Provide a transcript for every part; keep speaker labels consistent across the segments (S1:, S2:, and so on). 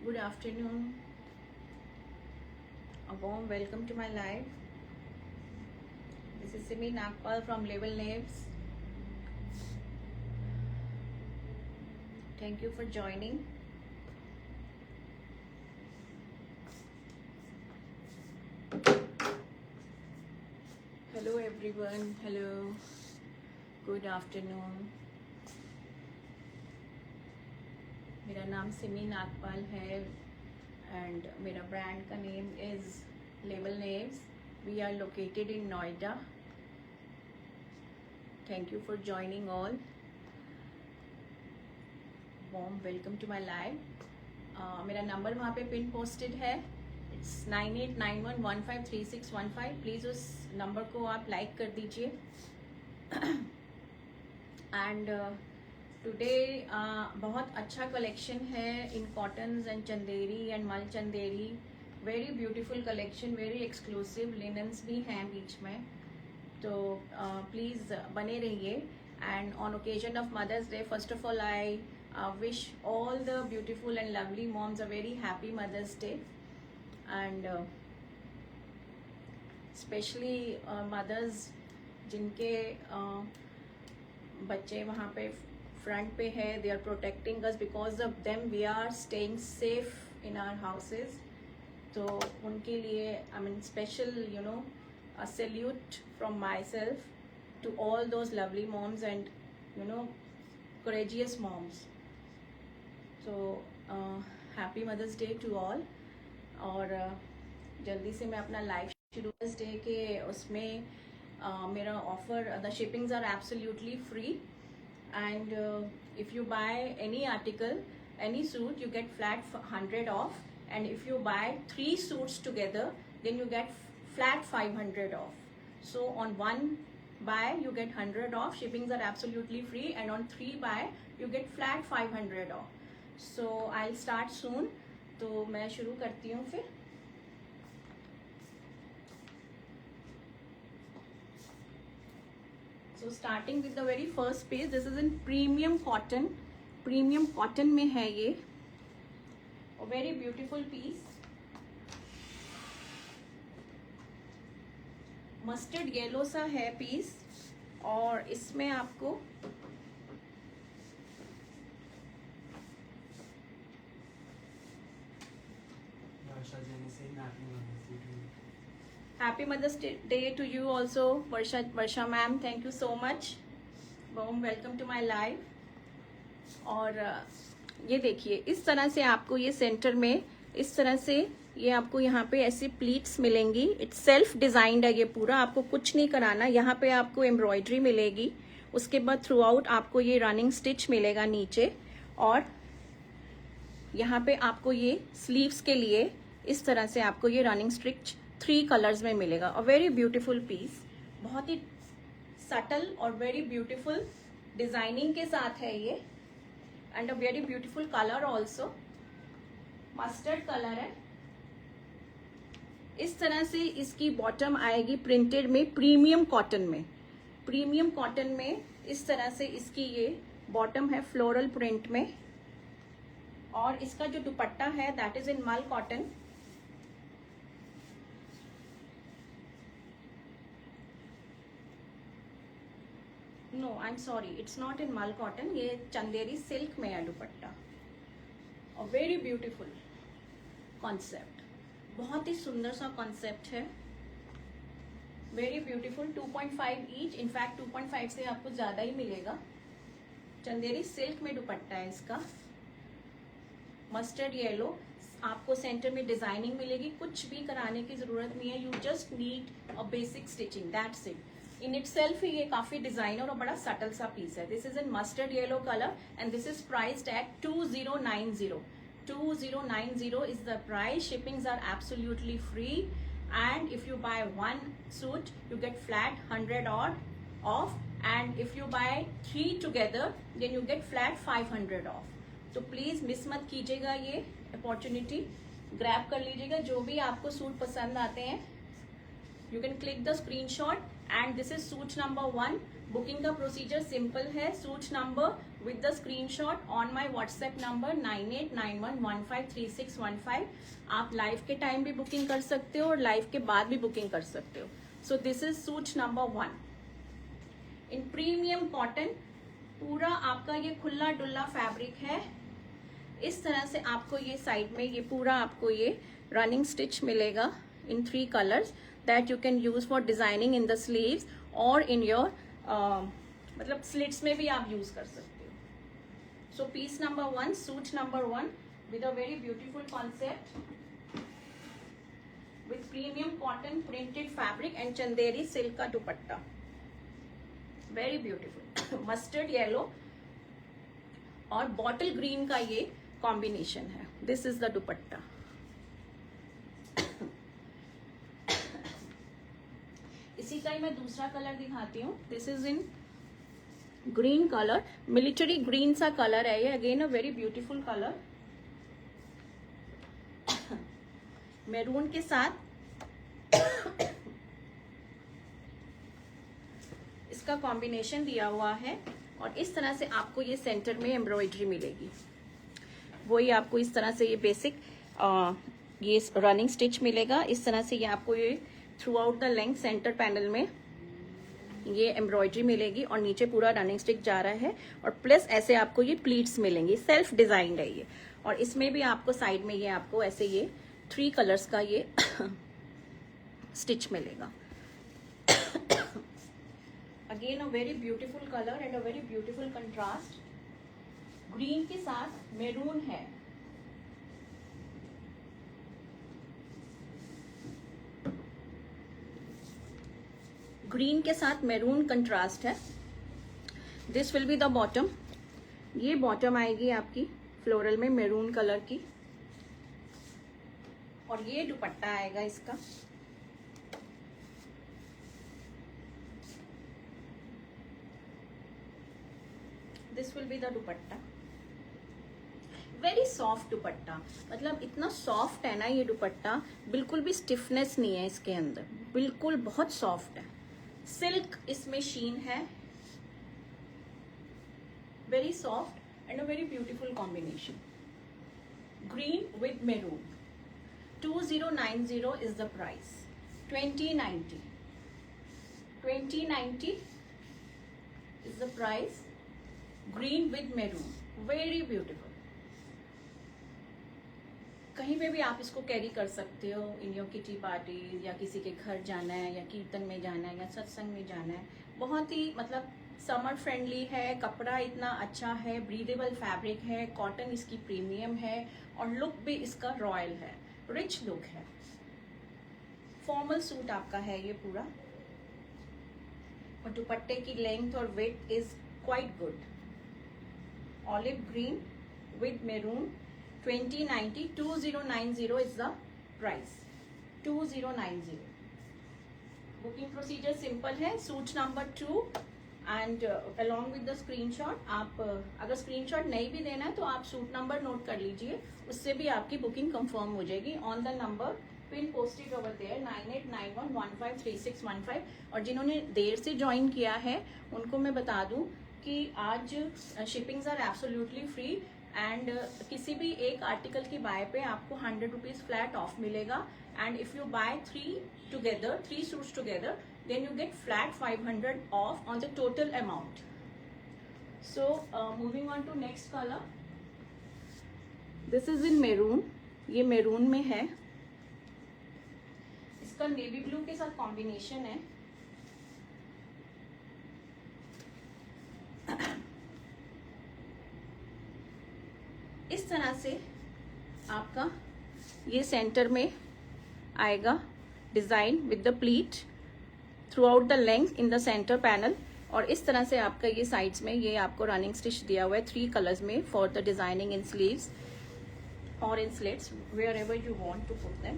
S1: Good afternoon. A warm welcome to my live. This is Simi Nagpal from Label Names. Thank you for joining. Hello everyone. Hello. Good afternoon. मेरा नाम सिमी नागपाल है and मेरा brand का name is label names. We are located in Noida. Thank you for joining all. Warm welcome to my live. मेरा number वहाँ पे pin posted है. It's 9891153615. Please उस नंबर को आप लाइक कर दीजिए. एंड टुडे बहुत अच्छा कलेक्शन है in cottons and Chanderi and mul Chanderi. Very beautiful collection, very exclusive. Linens भी हैं बीच में, तो प्लीज़ बने रहिए. And on occasion of mothers day, first of all I wish all the beautiful and lovely moms a very happy Mother's Day. And especially mothers जिनके बच्चे वहाँ पे फ्रंट पे है, they are protecting us. Because of them we are staying safe in our houses. तो उनके लिए I mean special, a salute from myself to all those lovely moms and courageous moms. So happy mother's day to all. और जल्दी से मैं अपना live शुरू. Mother's day के उसमें मेरा offer, the shippings are absolutely free. And if you buy any article, any suit, you get flat 100 off. And if you buy 3 suits together, then you get flat 500 off. So on 1 buy you get 100 off. Shippings are absolutely free. And on 3 buy you get flat 500 off. So I'll start soon. तो मैं शुरू करती हूँ फिर. So starting with the very first piece, this is in premium cotton. Premium cotton में है ये. A very beautiful piece. Mustard yellow सा है पीस. और इसमें आपको happy mother's day to you also Varsha ma'am. Thank you so much. Warm welcome to my live. और ये देखिए, इस तरह से आपको ये सेंटर में इस तरह से ये आपको यहाँ पे ऐसी प्लीट्स मिलेंगी. इट्स सेल्फ डिजाइंड है ये पूरा, आपको कुछ नहीं कराना. यहाँ पे आपको एम्ब्रॉयडरी मिलेगी. उसके बाद थ्रू आउट आपको ये रनिंग स्टिच मिलेगा नीचे. और यहाँ पे आपको ये स्लीव्स के लिए इस तरह से आपको ये रनिंग स्टिच 3 कलर्स में मिलेगा. A very beautiful piece. बहुत ही सटल और वेरी ब्यूटीफुल डिजाइनिंग के साथ है ये. And a very beautiful colour also. Mustard colour है. इस तरह से इसकी बॉटम आएगी प्रिंटेड में, प्रीमियम कॉटन में. प्रीमियम कॉटन में इस तरह से इसकी ये बॉटम है फ्लोरल प्रिंट में. और इसका जो दुपट्टा है that is in mul cotton. No, I am sorry, it's not in mul cotton. ये चंदेरी सिल्क में है दुपट्टा. और वेरी ब्यूटीफुल कॉन्सेप्ट. बहुत ही सुंदर सा कॉन्सेप्ट है. Very beautiful. 2.5 ईच. इनफैक्ट 2.5 से आपको ज़्यादा ही मिलेगा. चंदेरी सिल्क में दुपट्टा है इसका. Mustard yellow. आपको सेंटर में डिजाइनिंग मिलेगी. कुछ भी कराने की ज़रूरत नहीं है. You just need a basic stitching, that's it. In itself ही ये काफ़ी डिजाइनर और बड़ा सटल सा पीस है. This is in mustard yellow colour and this is priced at 2090. 2090 is the price. Shippings are absolutely free. And if you buy 1 suit, you get flat 100 off. And if you buy 3 together, then you get flat 500 off. तो please miss मत कीजिएगा. ये opportunity grab कर लीजिएगा. जो भी आपको suit पसंद आते हैं, you can click the screenshot. And this is suit number 1. Booking का प्रोसीजर सिंपल है. Suit number with the screenshot on my WhatsApp number 9891153615. आप लाइव के टाइम भी बुकिंग कर सकते हो और लाइव के बाद भी बुकिंग कर सकते हो. सो this is suit number 1 in premium cotton. पूरा आपका ये खुला डुल्ला फैब्रिक है. इस तरह से आपको ये साइड में ये पूरा आपको ये रनिंग स्टिच मिलेगा इन 3 colours that you can use for designing in the sleeves और इन योर मतलब स्लिट्स में भी आप यूज कर सकते हो. So piece number 1, suit number 1 with a very beautiful concept with premium cotton printed fabric and Chanderi silk का dupatta. Very beautiful mustard yellow और बॉटल ग्रीन का ये कॉम्बिनेशन है. This is the dupatta. इसी का ही मैं दूसरा कलर दिखाती हूँ. This is in green colour, military green सा कलर है ये. Again a very beautiful colour. Maroon के साथ इसका कॉम्बिनेशन दिया हुआ है और इस तरह से आपको ये सेंटर में एम्ब्रॉयडरी मिलेगी. वही आपको इस तरह से ये बेसिक ये रनिंग स्टिच मिलेगा. इस तरह से ये आपको ये through out the length centre panel में ये एम्ब्रॉयडरी मिलेगी और नीचे पूरा रनिंग स्टिच जा रहा है और प्लस ऐसे आपको ये प्लीट्स मिलेंगी. सेल्फ डिजाइंड है ये. और इसमें भी आपको साइड में ये आपको ऐसे ये 3 कलर्स का ये स्टिच मिलेगा. Again a very beautiful colour and a very beautiful contrast. Green के साथ मैरून है. ग्रीन के साथ मैरून कंट्रास्ट है. This will be the bottom. ये बॉटम आएगी आपकी फ्लोरल में मैरून कलर की और ये दुपट्टा आएगा इसका. This will be the dupatta. Very soft दुपट्टा. मतलब इतना सॉफ्ट है ना ये दुपट्टा, बिल्कुल भी स्टिफनेस नहीं है इसके अंदर. बिल्कुल बहुत सॉफ्ट है. सिल्क इसमें शीन है. Very soft and a very beautiful combination. Green with maroon. 2090 is the price. 2090 is the price. Green with maroon. Very beautiful. कहीं पे भी आप इसको कैरी कर सकते हो. इन योर किटी पार्टी या किसी के घर जाना है या कीर्तन में जाना है या सत्संग में जाना है. बहुत ही मतलब समर फ्रेंडली है. कपड़ा इतना अच्छा है. ब्रीदेबल फैब्रिक है. कॉटन इसकी प्रीमियम है और लुक भी इसका रॉयल है. रिच लुक है. फॉर्मल सूट आपका है ये पूरा. और दुपट्टे की लेंथ और width is quite good. Olive green with maroon. 2090 is the price. 2090. Booking procedure simple है. Suit number 2 and along with the screenshot. आप अगर स्क्रीनशॉट नहीं भी देना है तो आप सूट नंबर नोट कर लीजिए. उससे भी आपकी बुकिंग कंफर्म हो जाएगी on the number pin posted over there 9891153615. और जिन्होंने देर से ज्वाइन किया है उनको मैं बता दूं कि आज shippings are absolutely free and किसी भी एक आर्टिकल की बाय पे आपको 100 रुपीज फ्लैट ऑफ मिलेगा. And if you buy 3 suits together then you get flat 500 off on the total amount. So moving on to next colour. This is in maroon. ये maroon में है. इसका navy blue के साथ combination है. इस तरह से आपका ये सेंटर में आएगा design with the pleat through out the length in the centre panel. और इस तरह से आपका ये साइड्स में ये आपको रनिंग स्टिच दिया हुआ है 3 कलर्स में for the designing in sleeves और in slits wherever you want to put them.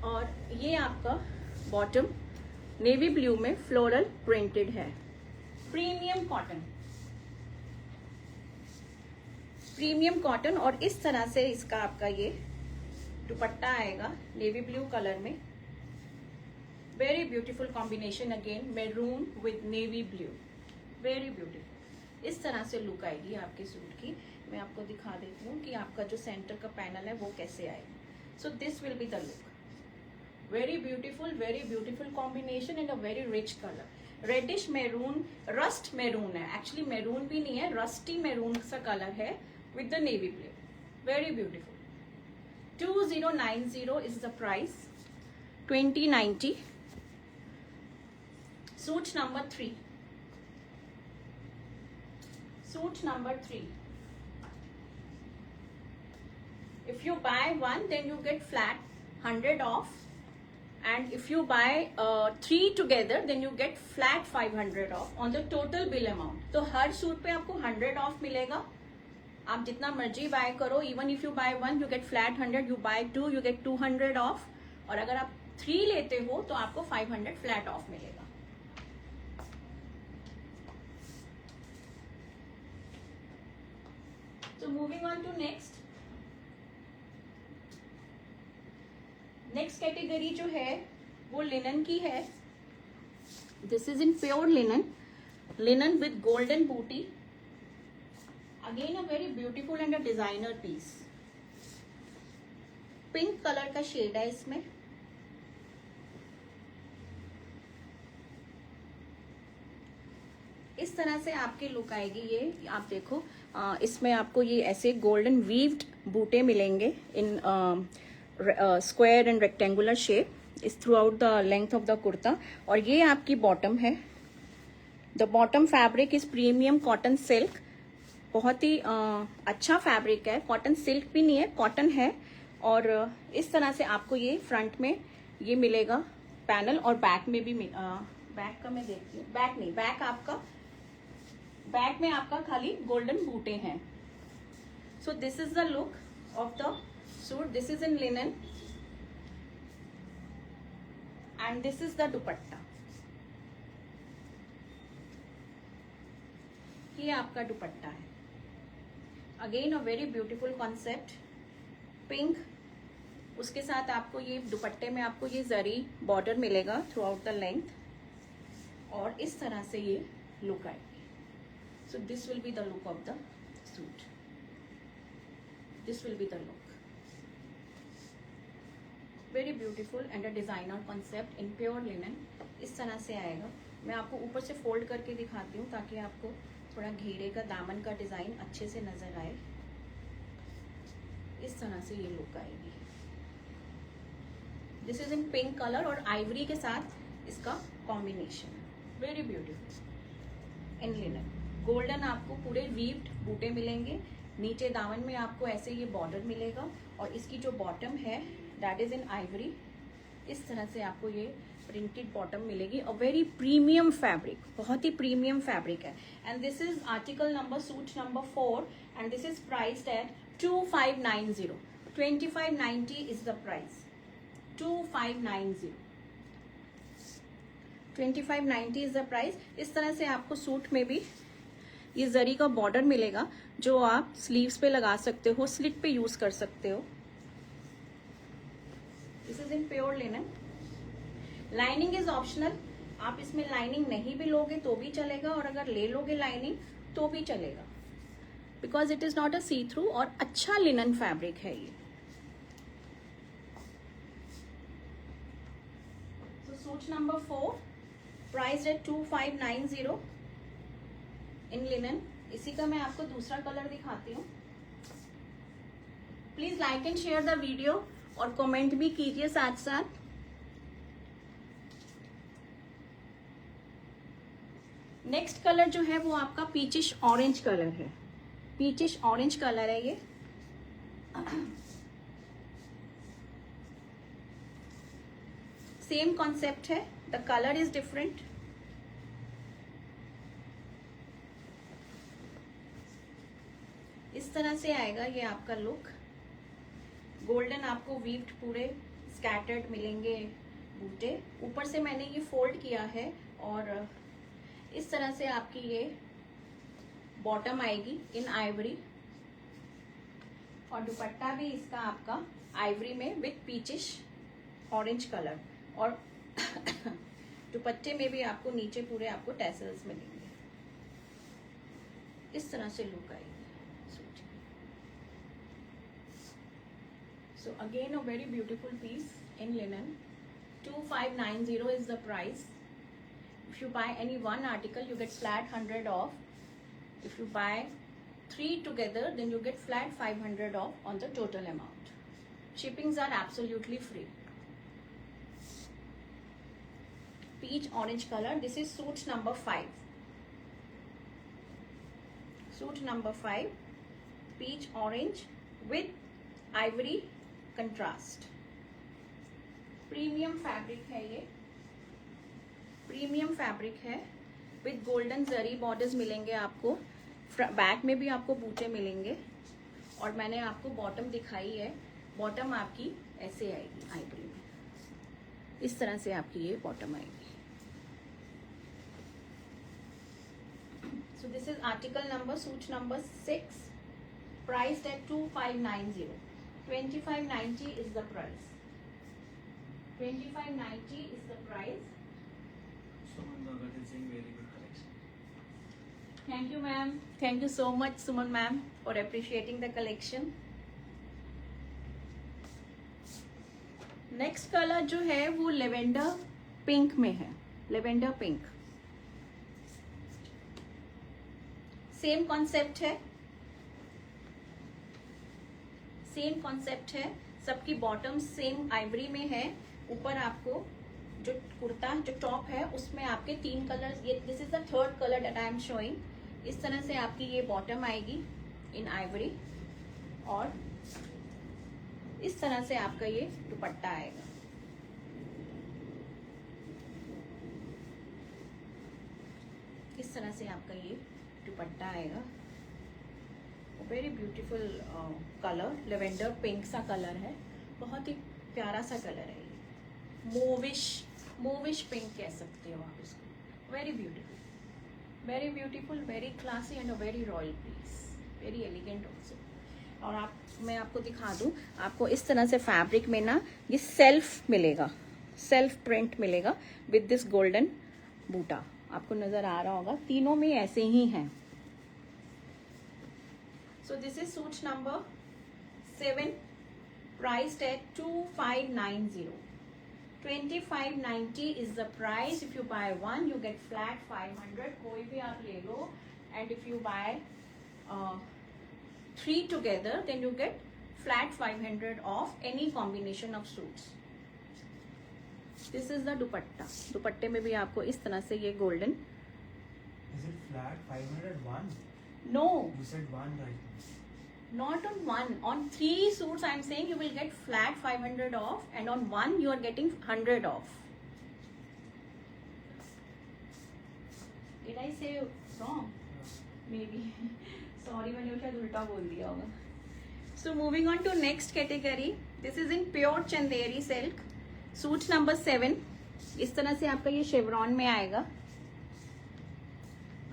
S1: और ये आपका बॉटम नेवी ब्लू में फ्लोरल प्रिंटेड है. Premium cotton. Premium cotton. और इस तरह से इसका आपका ये दुपट्टा आएगा नेवी ब्लू कलर में. Very beautiful combination, again maroon with navy blue, very beautiful. इस तरह से लुक आएगी आपके सूट की। मैं आपको दिखा देती हूँ कि आपका जो सेंटर का पैनल है वो कैसे आएगा। So this will be the look, very beautiful combination in a very rich colour. Reddish maroon, rust maroon है, एक्चुअली मैरून भी नहीं है, रस्टी मैरून सा कलर है with the navy blue, very beautiful. 2090 is the price, 2090। Suit number 3, suit number 3, if you buy one then you get flat 100 off, and if you buy 3 together then you get flat 500 off on the total bill amount। तो हर suit पे आपको 100 of मिलेगा, आप जितना मर्जी buy करो। Even if you buy 1 you get flat 100, you buy 2 you get 200 off, और अगर आप 3 लेते हो तो आपको 500 फ्लैट ऑफ मिलेगा। So moving on to next category जो है वो लिनन की है। This is in pure linen with golden booti, again a very beautiful and a designer piece. Pink colour का शेड है इसमें, इस तरह से आपकी लुक आएगी ये। आप देखो इसमें आपको ये ऐसे गोल्डन वीव्ड बूटे मिलेंगे in square and rectangular shape is throughout the length of the kurta. और ये आपकी बॉटम है। The bottom fabric is premium cotton silk, बहुत ही अच्छा फैब्रिक है, कॉटन सिल्क भी नहीं है, कॉटन है। और इस तरह से आपको ये फ्रंट में ये मिलेगा पैनल, और बैक में भी बैक का मैं देखती हूँ, बैक नहीं, बैक में आपका खाली गोल्डन बूटे हैं। सो this is the look of the suit, this is in linen and this is the दुपट्टा। ये आपका दुपट्टा है, again a very beautiful concept, pink. उसके साथ आपको ये दुपट्टे में आपको ये जरी बॉर्डर मिलेगा थ्रू आउट द लेंथ, और इस तरह से ये लुक आएगी। So this will be the look of the suit, this will be the look, very beautiful and a designer concept in pure linen. इस तरह से आएगा। मैं आपको ऊपर से फोल्ड करके दिखाती हूँ ताकि आपको थोड़ा घेरे का दामन का डिजाइन अच्छे से नजर आए। इस तरह से ये लुक आएगी। This is in pink colour और आइवरी के साथ इसका combination, very beautiful in linen. Golden आपको पूरे वीव्ड बूटे मिलेंगे, नीचे दामन में आपको ऐसे ये बॉर्डर मिलेगा, और इसकी जो बॉटम है दैट इज इन आइवरी। इस तरह से आपको ये प्रिंटेड बॉटम मिलेगी, अ वेरी प्रीमियम फैब्रिक, बहुत ही प्रीमियम फैब्रिक है। And this is article number, suit number 4, and this is priced at 2590। 2590 is the price, 2590, 2590 is the price. इस तरह से आपको सूट में भी ये जरी का बॉर्डर मिलेगा जो आप स्लीव्स पे लगा सकते हो, स्लिट पे यूज कर सकते हो। This is in pure linen. Lining is optional, आप इसमें लाइनिंग नहीं भी लोगे तो भी चलेगा, और अगर ले लोगे लाइनिंग तो भी चलेगा, because it is not a see through, और अच्छा लिनन फैब्रिक है ये। So suit number 4 priced at 2590 in linen. इसी का मैं आपको दूसरा कलर दिखाती हूँ। Please like and share the video और कमेंट भी कीजिए साथ साथ। नेक्स्ट कलर जो है वो आपका पीचिश ऑरेंज कलर है, पीचिश ऑरेंज कलर है ये। सेम कॉन्सेप्ट है, द कलर इज डिफरेंट। इस तरह से आएगा ये आपका लुक। गोल्डन आपको वीव्ड पूरे स्कैटर्ड मिलेंगे बूटे। ऊपर से मैंने ये फोल्ड किया है, और इस तरह से आपकी ये बॉटम आएगी इन आइवरी, और दुपट्टा भी इसका आपका आइवरी में विथ पीचिश ऑरेंज कलर, और दुपट्टे में भी आपको नीचे पूरे आपको टैसल्स मिलेंगे। इस तरह से लुक आएगी suit. So again a very beautiful piece in linen. 2590 is the price. If you buy any one article, you get flat 100 off. If you buy 3 together, then you get flat 500 off on the total amount. Shippings are absolutely free. Peach orange color. This is suit number 5. Suit number 5. Peach orange with ivory contrast. Premium fabric है ये, premium fabric है with golden zari borders मिलेंगे आपको। Back में भी आपको बूटे मिलेंगे। और मैंने आपको बॉटम दिखाई है, बॉटम आपकी ऐसे आएगी आइवरी में, इस तरह से आपकी ये बॉटम आएगी। So this is article number suit number 6, price at 2590। 2590 is the price. 2590 is the price.
S2: Suman Bhagat is saying very good collection.
S1: Thank you, ma'am. Thank you so much, Suman ma'am, for appreciating the collection. Next color जो है वो lavender pink में है, lavender pink. Same concept है, same concept है। सबकी bottom same Ivory में है। ऊपर आपको जो कुर्ता जो टॉप है उसमें आपके 3 कलर, ये this is the 3rd colour that I am showing. इस तरह से आपकी ये बॉटम आएगी इन आइवरी, और इस तरह से आपका ये दुपट्टा आएगा। इस तरह से आपका ये दुपट्टा आएगा। Very beautiful colour, lavender pink सा कलर है, बहुत ही प्यारा सा कलर है ये। मोविश पिंक कह सकते हो आप इसको। Very beautiful, very classy and a very royal piece, very elegant also. और मैं आपको दिखा दूं, आपको इस तरह से फैब्रिक में ना ये सेल्फ मिलेगा, सेल्फ प्रिंट मिलेगा विद दिस गोल्डन बूटा। आपको नजर आ रहा होगा, तीनों में ऐसे ही हैं। So this is suit number 7, priced at 2590. 2590 is the price. If you buy one, you get flat 500. कोई भी आप ले लो, and if you buy 3 together, then you get flat 500 off any combination of suits. This is the dupatta. दुपट्टे में भी आपको इस तरह से ये golden.
S2: Is it flat 501?
S1: No.
S2: You said one right.
S1: Not on one. On 3 suits, I am saying you will get flat 500 off, and on one you are getting 100 off. Did I say wrong? Maybe. Sorry, मैंने शायद उल्टा बोल दिया होगा. So moving on to next category. This is in pure Chanderi silk. Suit number 7. इस तरह से आपका ये शेवरॉन में आएगा.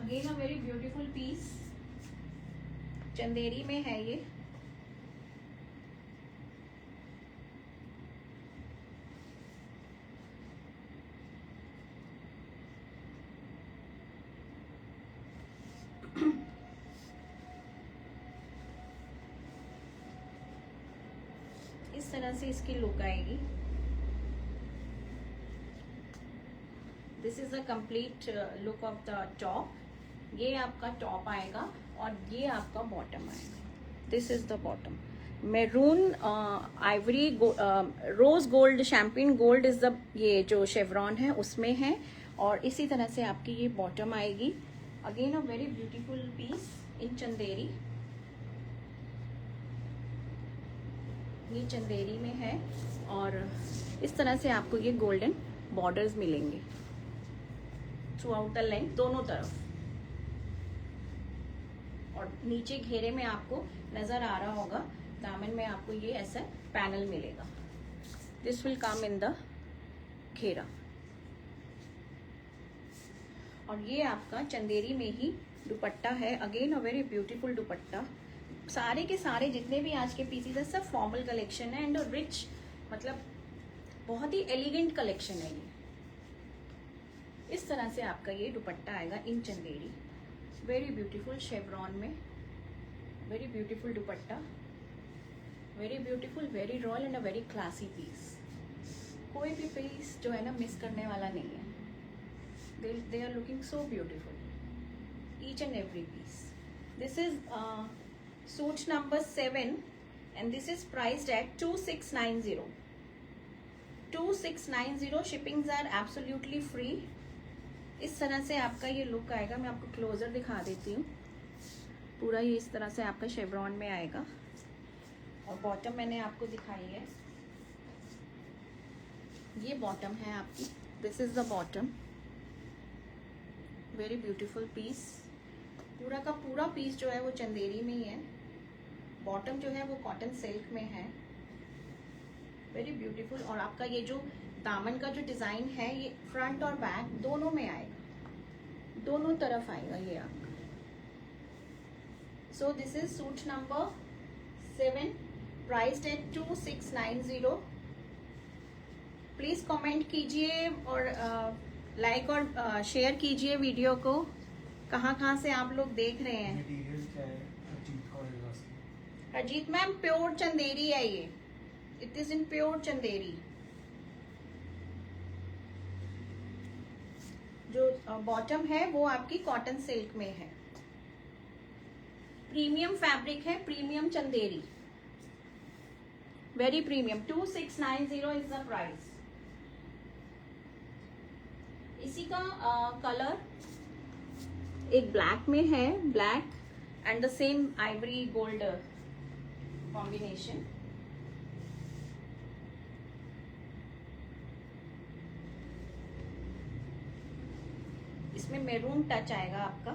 S1: Again a very beautiful piece. Chanderi में है ये। इस तरह से इसकी लुक आएगी। This is the complete look of the top. ये आपका टॉप आएगा और ये आपका बॉटम आएगा। This is the bottom. Maroon ivory rose gold champagne gold is the, ये जो शेवरॉन है उसमें है, और इसी तरह से आपकी ये बॉटम आएगी। Again a very beautiful piece in Chanderi. ये चंदेरी में है और इस तरह से आपको ये गोल्डन बॉर्डर्स मिलेंगे थ्रू आउट द लेंथ, दोनों तरफ। और नीचे घेरे में आपको नजर आ रहा होगा, दामन में आपको ये ऐसा पैनल मिलेगा। This will come in the घेरा। और ये आपका चंदेरी में ही दुपट्टा है। अगेन अ वेरी ब्यूटीफुल दुपट्टा। सारे के सारे जितने भी आज के पीसीज है सब फॉर्मल कलेक्शन है एंड रिच, मतलब बहुत ही एलिगेंट कलेक्शन है ये। इस तरह से आपका ये दुपट्टा आएगा in Chanderi, very beautiful chevron में, very beautiful dupatta, very beautiful, very royal and a very classy piece. कोई भी पीस जो है ना मिस करने वाला नहीं है। They are looking so beautiful each and every piece. This is suit number 7 and this is priced at 2690. 2690. shippings are absolutely free. इस तरह से आपका ये लुक आएगा। मैं आपको क्लोजर दिखा देती हूँ। पूरा ये इस तरह से आपका शेवरॉन में आएगा और बॉटम मैंने आपको दिखाई है, ये बॉटम है आपकी। This is the bottom, very beautiful piece. पूरा का पूरा पीस जो है वो चंदेरी में ही है। बॉटम जो है वो कॉटन सिल्क में है, वेरी ब्यूटीफुल। और आपका ये जो दामन का जो डिजाइन है ये फ्रंट और बैक दोनों में आएगा, दोनों तरफ आएगा ये आपका। सो this is suit number 7 priced at 2690। Please comment कीजिए और लाइक और शेयर कीजिए वीडियो को। कहाँ से आप लोग देख रहे हैं?
S2: मटेरियल क्या है? अजीत कॉलेज वास्ते।
S1: अजीत मैम प्योर चंदेरी है ये, it is in pure Chanderi. जो बॉटम है वो आपकी कॉटन सिल्क में है, प्रीमियम फैब्रिक है, premium Chanderi, very premium. 2690 is the price. इसी का कलर एक ब्लैक में है, black and the same Ivory gold combination. इसमें मैरून टच आएगा आपका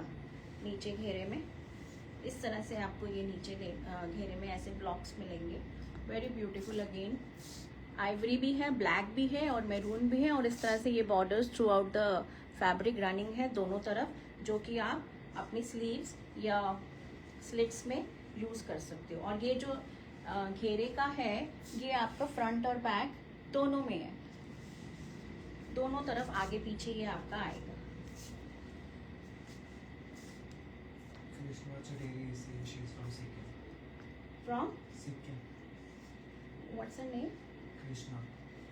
S1: नीचे घेरे में। इस तरह से आपको ये नीचे घेरे में ऐसे ब्लॉक्स मिलेंगे, वेरी ब्यूटीफुल। अगेन आइवरी भी है, ब्लैक भी है और मैरून भी है। और इस तरह से ये borders through out the fabric running है दोनों तरफ, जो कि आप अपनी स्लीव्स या स्लिट्स में यूज कर सकते हो। और ये जो घेरे का है ये आपका फ्रंट और बैक दोनों में है, दोनों तरफ आगे पीछे ये आपका आएगा।
S2: Krishna Chuderi is saying she's from Sikkim.
S1: From
S2: Sikkim.
S1: What's her name?
S2: Krishna.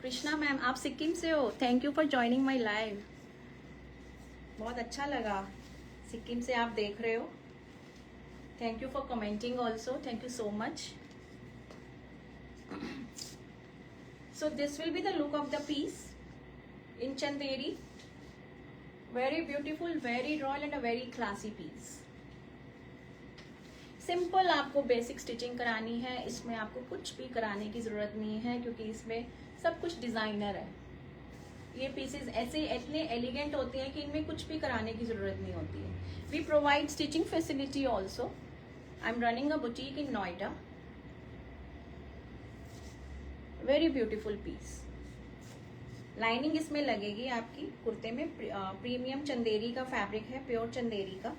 S1: Krishna ma'am, आप सिक्किम से हो? Thank you for joining my live. बहुत अच्छा लगा सिक्किम से आप देख रहे हो। Thank you for commenting also, thank you so much. So this will be the look of the piece in Chanderi. Very beautiful, very royal and a very classy piece. Simple आपको basic stitching करानी है, इसमें आपको कुछ भी कराने की जरूरत नहीं है क्योंकि इसमें सब कुछ डिजाइनर है। ये पीसेस ऐसे इतने एलिगेंट होते हैं कि इनमें कुछ भी कराने की जरूरत नहीं होती है। We provide stitching facility also. I am running a boutique in Noida. Very beautiful piece. Lining इसमें लगेगी आपकी कुर्ते में, प्रीमियम चंदेरी का फैब्रिक है, प्योर चंदेरी का।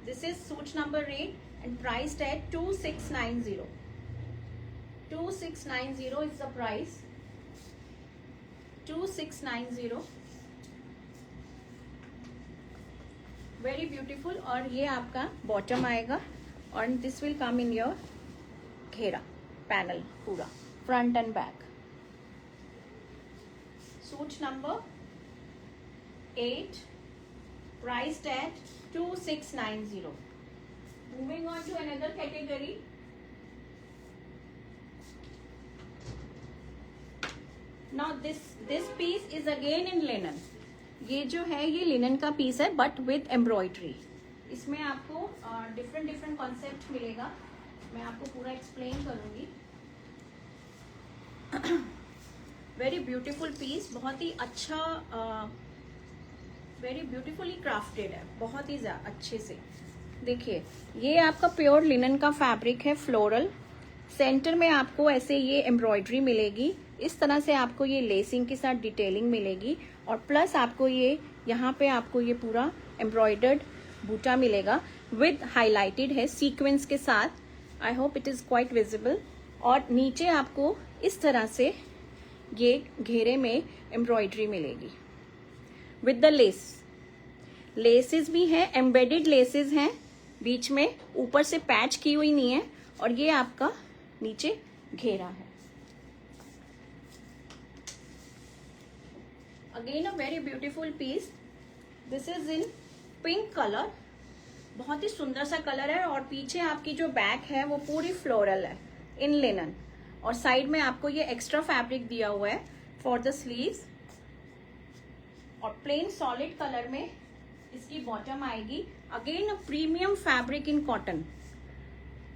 S1: This is suit number 8 and priced at 2690। 2690 is the price. 2690, very beautiful. और ये आपका बॉटम आएगा और this will come in your घेरा पैनल, पूरा front and back. Suit number 8 priced at 2690। Moving on to another category. Now this piece is again in linen. ये जो है ये लिनन का पीस है बट विद एम्ब्रॉयडरी। इसमें आपको डिफरेंट कॉन्सेप्ट मिलेगा, मैं आपको पूरा एक्सप्लेन करूंगी। वेरी ब्यूटीफुल पीस, बहुत ही अच्छा, वेरी ब्यूटीफुली क्राफ्टेड है, बहुत ही अच्छे से। देखिए ये आपका प्योर लिनन का फैब्रिक है, फ्लोरल। सेंटर में आपको ऐसे ये एम्ब्रॉयडरी मिलेगी, इस तरह से आपको ये लेसिंग के साथ डिटेलिंग मिलेगी और प्लस आपको ये यहाँ पे आपको ये पूरा एम्ब्रॉयडर्ड बूटा मिलेगा विद हाईलाइटेड है सीक्वेंस के साथ। I hope it is quite visible. और नीचे आपको इस तरह से ये घेरे में एम्ब्रॉयडरी मिलेगी विद द लेस। लेसेस भी हैं, एम्बेडेड लेसेस हैं बीच में, ऊपर से पैच की हुई नहीं है, और ये आपका नीचे घेरा है। Again a very beautiful piece. This is in pink colour, बहुत ही सुंदर सा कलर है, और पीछे आपकी जो बैक है वो पूरी फ्लोरल है इन लिनन, और साइड में आपको ये एक्स्ट्रा फैब्रिक दिया हुआ है फॉर द स्लीव्स, और प्लेन सॉलिड कलर में इसकी बॉटम आएगी। Again premium fabric in cotton.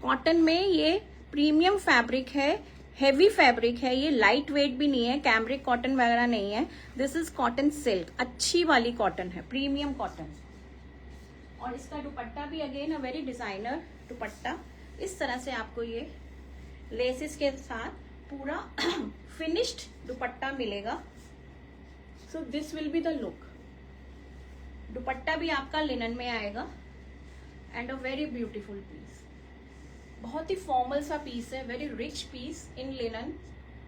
S1: Cotton में ये प्रीमियम फैब्रिक है, हेवी फैब्रिक है, ये लाइट वेट भी नहीं है, कैमरिक कॉटन वगैरह नहीं है। दिस इज कॉटन सिल्क, अच्छी वाली कॉटन है, प्रीमियम कॉटन। और इसका दुपट्टा भी अगेन अ वेरी डिजाइनर दुपट्टा। इस तरह से आपको ये लेसेस के साथ पूरा फिनिश्ड दुपट्टा मिलेगा। So this will be the look. Dupatta भी आपका लिनन में आएगा and a very beautiful piece. बहुत ही फॉर्मल सा पीस है, very rich piece in linen.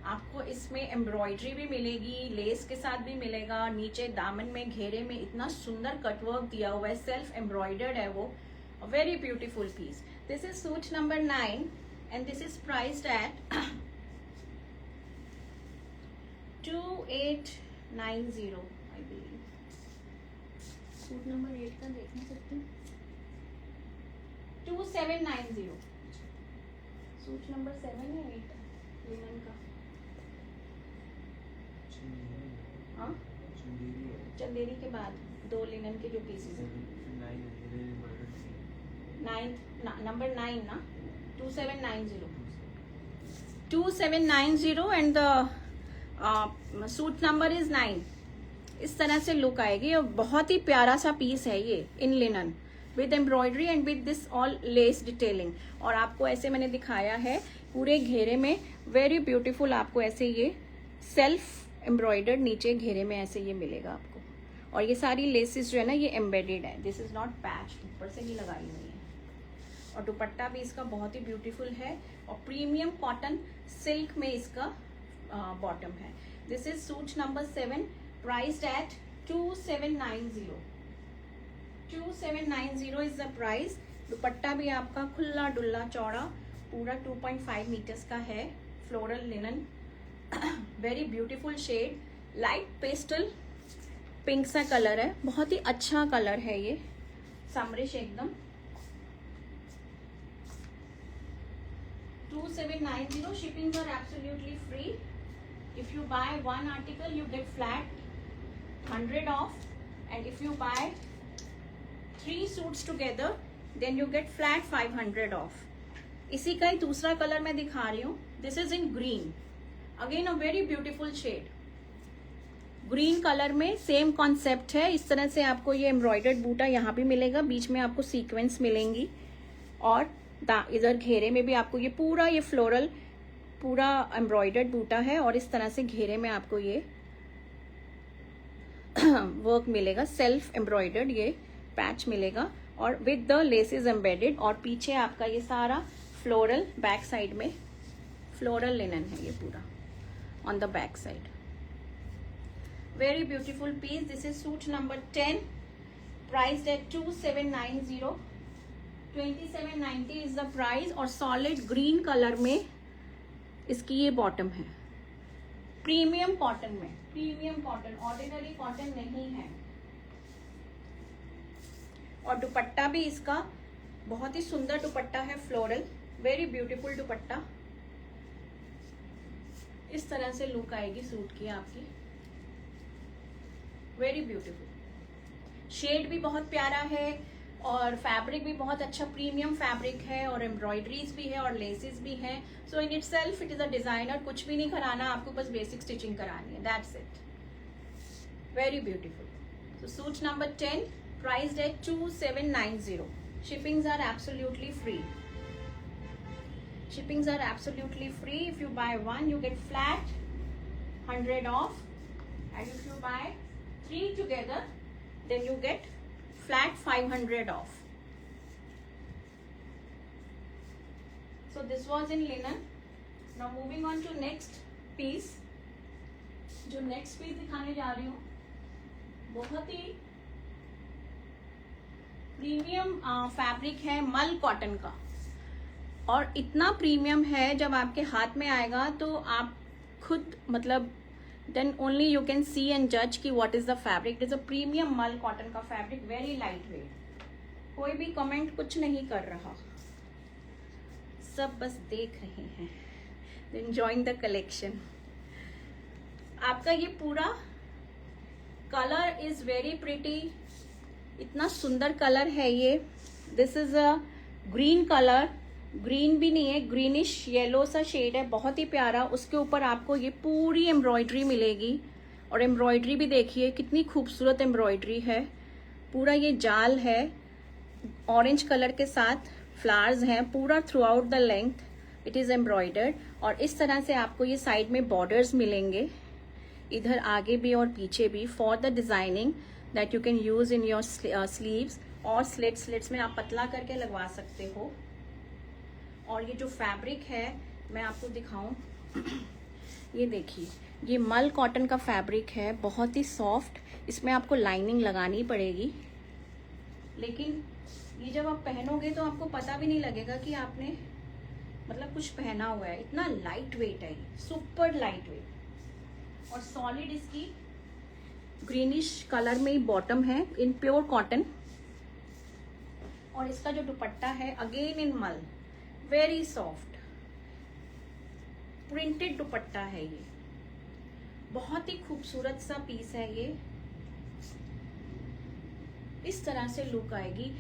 S1: आपको इसमें एम्ब्रॉयडरी भी मिलेगी, लेस के साथ भी मिलेगा, नीचे दामन में घेरे में इतना सुंदर कटवर्क दिया हुआ है, सेल्फ एम्ब्रॉयडर्ड है वो। A very beautiful piece. This is suit number 9 and this is priced at 2890 I believe. Suit number 8 का देख नहीं सकते, 2790। सूट नंबर 7 है 8 लिनन का। हाँ, चंदेरी के बाद 2 लिनन के जो पीसेस हैं। 9 नंबर 9 ना, 2790 2790 and the suit number is 9। इस तरह से लुक आएगी, और बहुत ही प्यारा सा पीस है ये in linen with embroidery and with this all lace detailing. और आपको ऐसे मैंने दिखाया है पूरे घेरे में, वेरी ब्यूटीफुल। आपको ऐसे ये सेल्फ एम्ब्रॉयडर्ड नीचे घेरे में ऐसे ये मिलेगा आपको, और ये सारी लेसेस जो है ना ये एम्बेडेड है, दिस इज नॉट पैच, ऊपर से ही लगाई हुई है। और दुपट्टा भी इसका बहुत ही ब्यूटीफुल है, और प्रीमियम कॉटन सिल्क में इसका बॉटम है। This is suit number 7 priced at 2790। 2790 is the price. दुपट्टा भी आपका खुला डुल्ला चौड़ा पूरा 2.5 मीटर्स का है, floral linen, very beautiful shade, light pastel pink सा कलर है, बहुत ही अच्छा कलर है ये, समरिश एकदम। 2790, shipping are absolutely free. If you buy one article you get flat 100 off, and if you buy 3 suits together then you get flat 500 off. इसी का ही दूसरा कलर मैं दिखा रही हूँ, this is in green, again a very beautiful shade. Green colour में same concept है, इस तरह से आपको ये एम्ब्रॉयडर्ड बूटा यहाँ भी मिलेगा, बीच में आपको सीक्वेंस मिलेंगी, और इधर घेरे में भी आपको ये पूरा ये फ्लोरल पूरा एम्ब्रॉयडर्ड बूटा है, और इस तरह से घेरे में आपको ये वर्क मिलेगा, सेल्फ एम्ब्रॉयडर्ड ये पैच मिलेगा, और विद द लेसेस एम्बेडेड, और पीछे आपका ये सारा फ्लोरल, बैक साइड में फ्लोरल लिनन है ये पूरा on the back side. Very beautiful piece. This is suit number 10 priced at 2790। 2790 is the price, और सॉलिड ग्रीन कलर में इसकी ये बॉटम है, प्रीमियम कॉटन में, प्रीमियम कॉटन, ऑर्डिनरी कॉटन नहीं है। और दुपट्टा भी इसका बहुत ही सुंदर दुपट्टा है, फ्लोरल, वेरी ब्यूटीफुल दुपट्टा। इस तरह से लुक आएगी सूट की आपकी, वेरी ब्यूटीफुल। शेड भी बहुत प्यारा है, और फैब्रिक भी बहुत अच्छा प्रीमियम फैब्रिक है, और एम्ब्रॉयडरीज भी है, और लेसेस भी हैं। So in itself it is a designer, कुछ भी नहीं कराना आपको, बस बेसिक स्टिचिंग करानी है, that's it. Very beautiful. So suit number 10 priced at 2790। Shippings are absolutely free. Shippings are absolutely free. If you buy one, you get flat 100 off, and if you buy 3 together, then you get flat 500 off. So this was in linen. Now moving on to next piece. जो next piece दिखाने जा रही हूँ बहुत ही premium fabric है, mul cotton का, और इतना प्रीमियम है जब आपके हाथ में आएगा तो आप खुद मतलब then only you can see and जज कि what is the fabric. It is a premium mul cotton का फैब्रिक, वेरी लाइट वेट. कोई भी कमेंट कुछ नहीं कर रहा, सब बस देख रहे हैं, एंजॉइंग द कलेक्शन. आपका ये पूरा कलर इज वेरी प्रिटी, इतना सुंदर कलर है ये. This is a green colour, green भी नहीं है, ग्रीनिश येलो सा शेड है, बहुत ही प्यारा. उसके ऊपर आपको ये पूरी एम्ब्रॉयडरी मिलेगी, और एम्ब्रॉयडरी भी देखिए कितनी खूबसूरत एम्ब्रॉयडरी है. पूरा ये जाल है, ऑरेंज कलर के साथ फ्लावर्स हैं पूरा through out the length. It is embroidered, और इस तरह से आपको ये साइड में बॉर्डर्स मिलेंगे, इधर आगे भी और पीछे भी, for the designing that you can use in your sleeves और स्लिट्स में आप पतला करके लगवा सकते हो. और ये जो फैब्रिक है मैं आपको दिखाऊं, ये देखिए, ये मल कॉटन का फैब्रिक है, बहुत ही सॉफ्ट. इसमें आपको लाइनिंग लगानी पड़ेगी, लेकिन ये जब आप पहनोगे तो आपको पता भी नहीं लगेगा कि आपने मतलब कुछ पहना हुआ है. इतना लाइट वेट है ये, सुपर लाइट वेट. और सॉलिड इसकी ग्रीनिश कलर में ही बॉटम है इन प्योर कॉटन. और इसका जो दुपट्टा है अगेन इन मल, वेरी सॉफ्ट प्रिंटेड दुपट्टा है ये. बहुत ही खूबसूरत सा पीस है ये. इस तरह से लुक आएगी.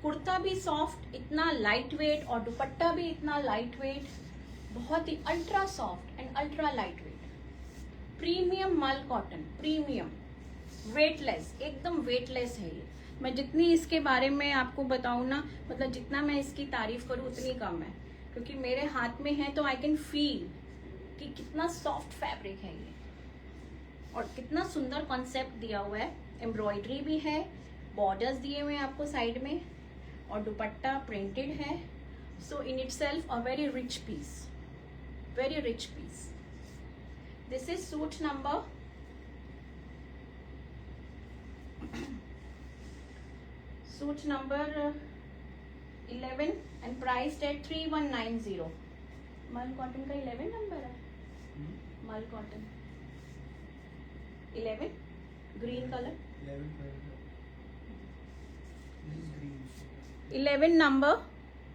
S1: कुर्ता भी सॉफ्ट, इतना लाइट वेट, और दुपट्टा भी इतना लाइट वेट, बहुत ही ultra soft and ultra light weight. Premium mul cotton, premium, weightless, एकदम वेटलेस है ये. मैं जितनी इसके बारे में आपको बताऊं ना, मतलब जितना मैं इसकी तारीफ करूं उतनी कम है, क्योंकि मेरे हाथ में है तो आई कैन फील कि कितना सॉफ्ट फैब्रिक है ये, और कितना सुंदर कॉन्सेप्ट दिया हुआ है. एम्ब्रॉयडरी भी है, बॉर्डर्स दिए हुए हैं आपको साइड में, और दुपट्टा प्रिंटेड है. So in itself a very rich piece, very rich piece. This is suit number suit number 11 and priced at 3190. Mul cotton का 11 नंबर है. मल कॉटन 11, ग्रीन कलर 11 नंबर,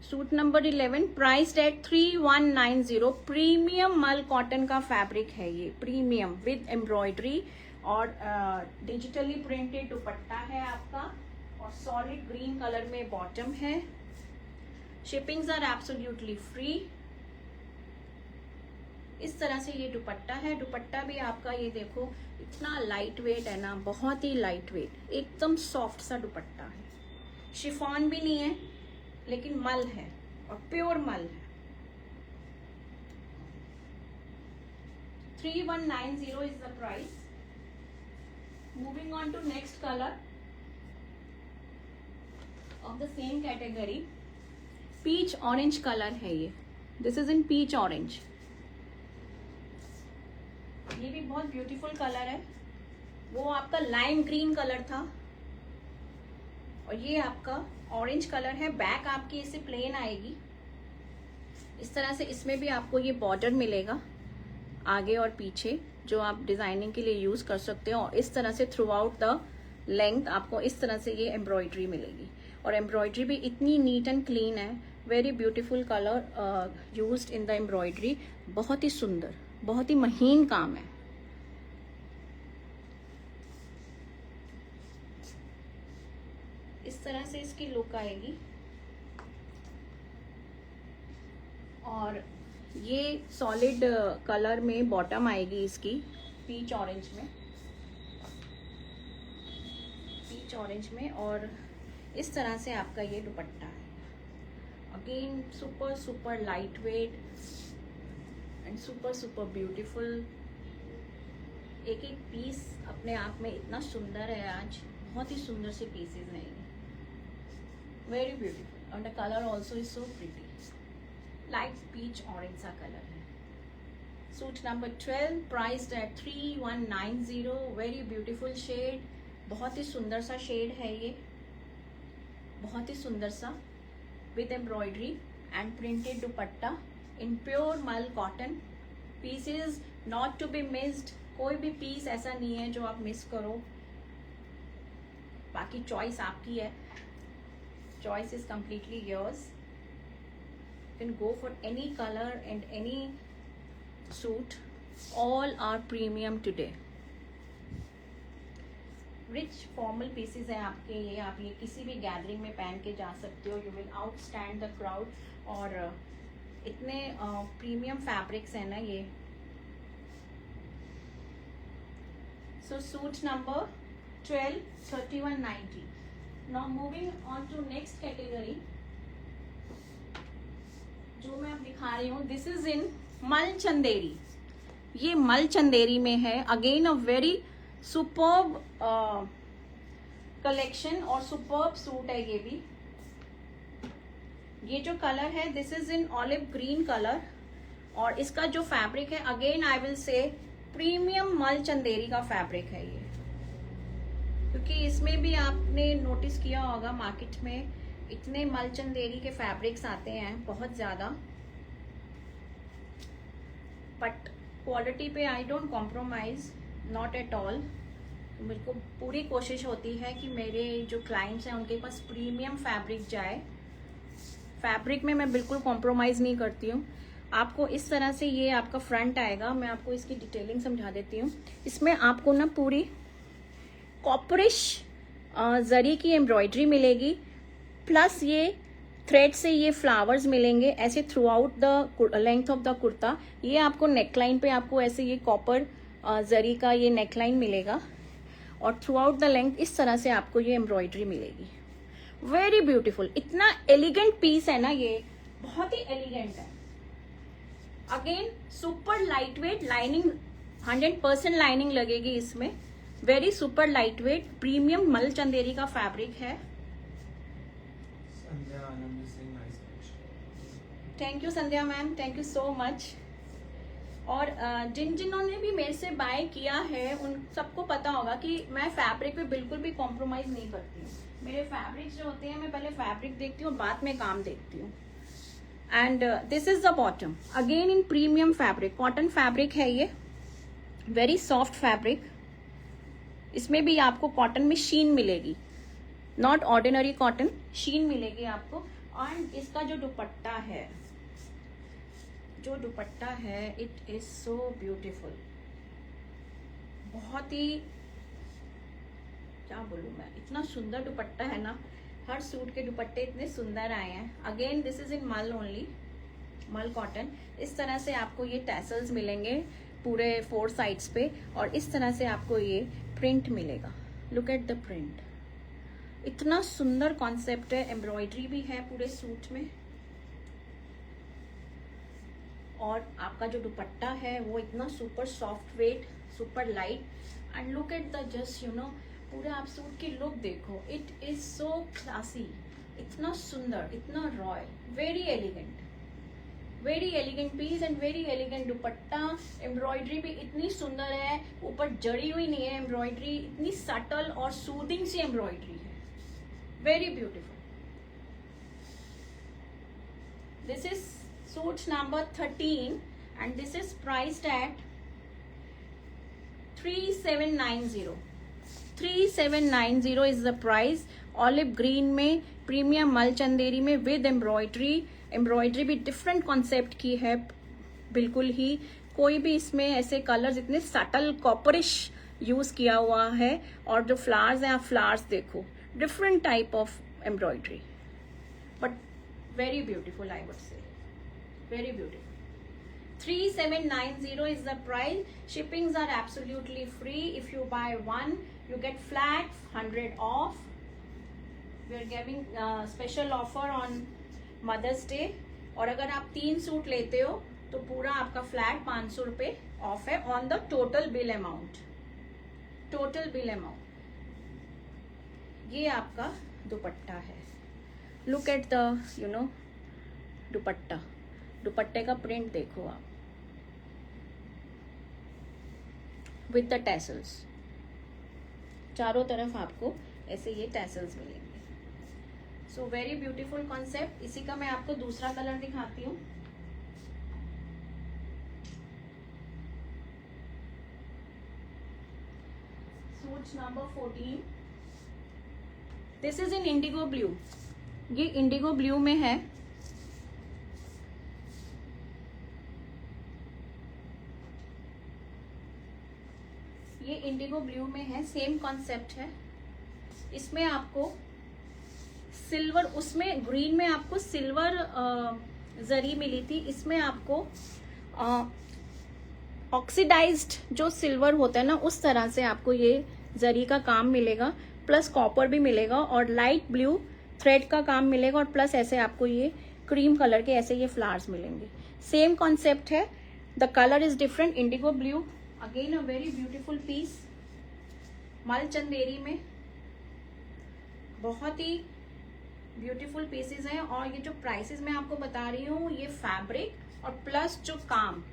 S1: suit number 11, priced at 3190. Premium mul cotton का fabric है ये, premium with embroidery, और digitally printed dupatta है आपका, और सॉलिड ग्रीन कलर में बॉटम है. Shippings are absolutely free. इस तरह से ये दुपट्टा है. दुपट्टा भी आपका ये देखो इतना लाइट वेट है ना, बहुत ही लाइट वेट, एकदम सॉफ्ट सा दुपट्टा है. शिफॉन भी नहीं है, लेकिन मल है, और प्योर मल है. 3190 is the price. Moving on to next colour of the same category. peach orange color है ये. this is in peach orange. ये भी बहुत ब्यूटीफुल कलर है. वो आपका लाइम ग्रीन कलर था, और ये आपका ऑरेंज कलर है. बैक आपकी इसे प्लेन आएगी इस तरह से. इसमें भी आपको ये बॉर्डर मिलेगा आगे और पीछे, जो आप डिजाइनिंग के लिए यूज कर सकते हो. और इस तरह से थ्रू आउट द लेंथ आपको इस तरह से ये एम्ब्रॉयडरी मिलेगी, और एम्ब्रॉयडरी भी इतनी नीट एंड क्लीन है. Very beautiful colour used in the embroidery. बहुत ही सुंदर, बहुत ही महीन काम है. इस तरह से इसकी लुक आएगी. और ये सॉलिड कलर में बॉटम आएगी इसकी, पीच ऑरेंज में, पीच ऑरेंज में. और इस तरह से आपका ये दुपट्टा है. Again super super light wait and super super beautiful. एक एक पीस अपने आप में इतना सुंदर है. आज बहुत ही सुंदर से पीसेस हैं ये, वेरी ब्यूटीफुल. और the colour also is so pretty, light peach orange सा कलर है. Suit number 12 priced at 3190. Very beautiful shade, बहुत ही सुंदर सा शेड है ये, बहुत ही सुंदर सा, with embroidery and printed dupatta in pure mul cotton. Pieces not to be missed. कोई भी पीस ऐसा नहीं है जो आप मिस करो. बाकी चॉइस आपकी है. Choice is completely yours. You can go for any color and any suit. All are premium today. Rich formal pieces हैं आपके ये. आप ये किसी भी गैदरिंग में पहन के जा सकते हो. You will outstand the crowd. और इतने प्रीमियम फैब्रिक्स हैं ना ये. So suit number 12 3190. Now moving on to next category जो मैं अब दिखा रही हूँ. दिस इज इन मल चंदेरी. ये मल चंदेरी में है. Again a very superb collection और सुपर्ब सूट है ये भी. ये जो कलर है this is in olive green colour. और इसका जो फैब्रिक है again I will say premium mul Chanderi का फैब्रिक है ये. क्योंकि इसमें भी आपने नोटिस किया होगा मार्केट में इतने मल चंदेरी के फैब्रिक्स आते हैं बहुत ज्यादा. बट क्वालिटी पे I don't compromise, not at all. मेरे को पूरी कोशिश होती है कि मेरे जो क्लाइंट्स हैं उनके पास प्रीमियम फैब्रिक जाए. फैब्रिक में मैं बिल्कुल कॉम्प्रोमाइज नहीं करती हूँ. आपको इस तरह से ये आपका फ्रंट आएगा. मैं आपको इसकी डिटेलिंग समझा देती हूँ. इसमें आपको ना पूरी कॉपरिश जरी की एम्ब्रॉयडरी मिलेगी. प्लस ये थ्रेड से ये फ्लावर्स मिलेंगे ऐसे through out the length of the kurta. ये आपको नेकलाइन पे आपको ऐसे ये कॉपर जरी का ये नेकलाइन मिलेगा. और थ्रू आउट द लेंथ इस तरह से आपको ये एम्ब्रॉयडरी मिलेगी. Very beautiful. इतना एलिगेंट पीस है ना ये, बहुत ही एलिगेंट है. Again super light weight. Lining 100% lining लगेगी इसमें. Very super light weight premium mul Chanderi का फैब्रिक है.
S2: Sandhya Anand Singh, nice collection.
S1: Thank you Sandhya ma'am, thank you so much. और जिन्होंने भी मेरे से बाय किया है उन सबको पता होगा कि मैं फैब्रिक पे बिल्कुल भी कॉम्प्रोमाइज नहीं करती हूँ. मेरे फैब्रिक्स जो होते हैं मैं पहले फैब्रिक देखती हूँ बाद में काम देखती हूँ. And this is the bottom again in premium fabric. Cotton fabric है ये. Very soft fabric. इसमें भी आपको कॉटन में शीन मिलेगी, नॉट ऑर्डिनरी कॉटन. शीन मिलेगी आपको. एंड इसका जो दुपट्टा है, इट इज सो ब्यूटीफुल. बहुत ही क्या बोलूं मैं, इतना सुंदर दुपट्टा है ना. हर सूट के दुपट्टे इतने सुंदर आए हैं. अगेन दिस इज इन मल ओनली, मल कॉटन. इस तरह से आपको ये टैसल्स मिलेंगे पूरे 4 साइड्स पे. और इस तरह से आपको ये प्रिंट मिलेगा. Look at the print. इतना सुंदर कॉन्सेप्ट है. एम्ब्रॉयडरी भी है पूरे सूट में. और आपका जो दुपट्टा है वो इतना super soft weight, super light. And look at the just you know पूरा आप सूट की लुक देखो. It is so classy. इतना सुंदर, इतना royal, very elegant piece and very elegant dupatta. Embroidery भी इतनी सुंदर है. ऊपर जड़ी हुई नहीं है एम्ब्रॉयडरी. इतनी सटल और सूदिंग सी एम्ब्रॉयडरी है. Very beautiful. This is suit number 13 and this is priced at 3790. 3790 is the price. Olive green में प्रीमियम मल चंदेरी में विद एम्ब्रॉयडरी. एम्ब्रॉयडरी भी डिफरेंट कॉन्सेप्ट की है बिल्कुल ही. कोई भी इसमें ऐसे कलर्स इतने सटल कॉपरिश यूज किया हुआ है. और जो फ्लावर्स हैं आप फ्लावर्स देखो, different type of embroidery but very beautiful. I would say very beautiful. 3790 is the price. Shippings are absolutely free. If you buy one you get flat 100 off. We are giving special offer on Mother's Day. और अगर आप 3 suit लेते हो तो पूरा आपका flat 500 रुपए of है on the total bill amount. ये आपका दुपट्टा है. लुक एट द दुपट्टे का प्रिंट देखो आप. With the tassels. चारों तरफ आपको ऐसे ये टैसल्स मिलेंगे। सो वेरी ब्यूटीफुल कॉन्सेप्ट। इसी का मैं आपको दूसरा कलर दिखाती हूँ। Suit number 14। This is in Indigo blue. ये इंडिगो ब्लू में है। ये इंडिगो ब्लू में है, सेम कॉन्सेप्ट है। इसमें आपको सिल्वर, उसमें ग्रीन में आपको सिल्वर जरी मिली थी, इसमें आपको ऑक्सीडाइज्ड जो सिल्वर होता है ना, उस तरह से आपको ये जरी का काम मिलेगा, प्लस कॉपर भी मिलेगा और लाइट ब्लू थ्रेड का काम मिलेगा और प्लस ऐसे आपको ये क्रीम कलर के ऐसे ये फ्लावर्स मिलेंगे। सेम कॉन्सेप्ट है, the colour is different. Indigo blue, again a very beautiful piece, mul Chanderi में बहुत ही ब्यूटीफुल पीसेस हैं। और ये जो प्राइसेस मैं आपको बता रही हूँ, ये फैब्रिक और प्लस जो काम,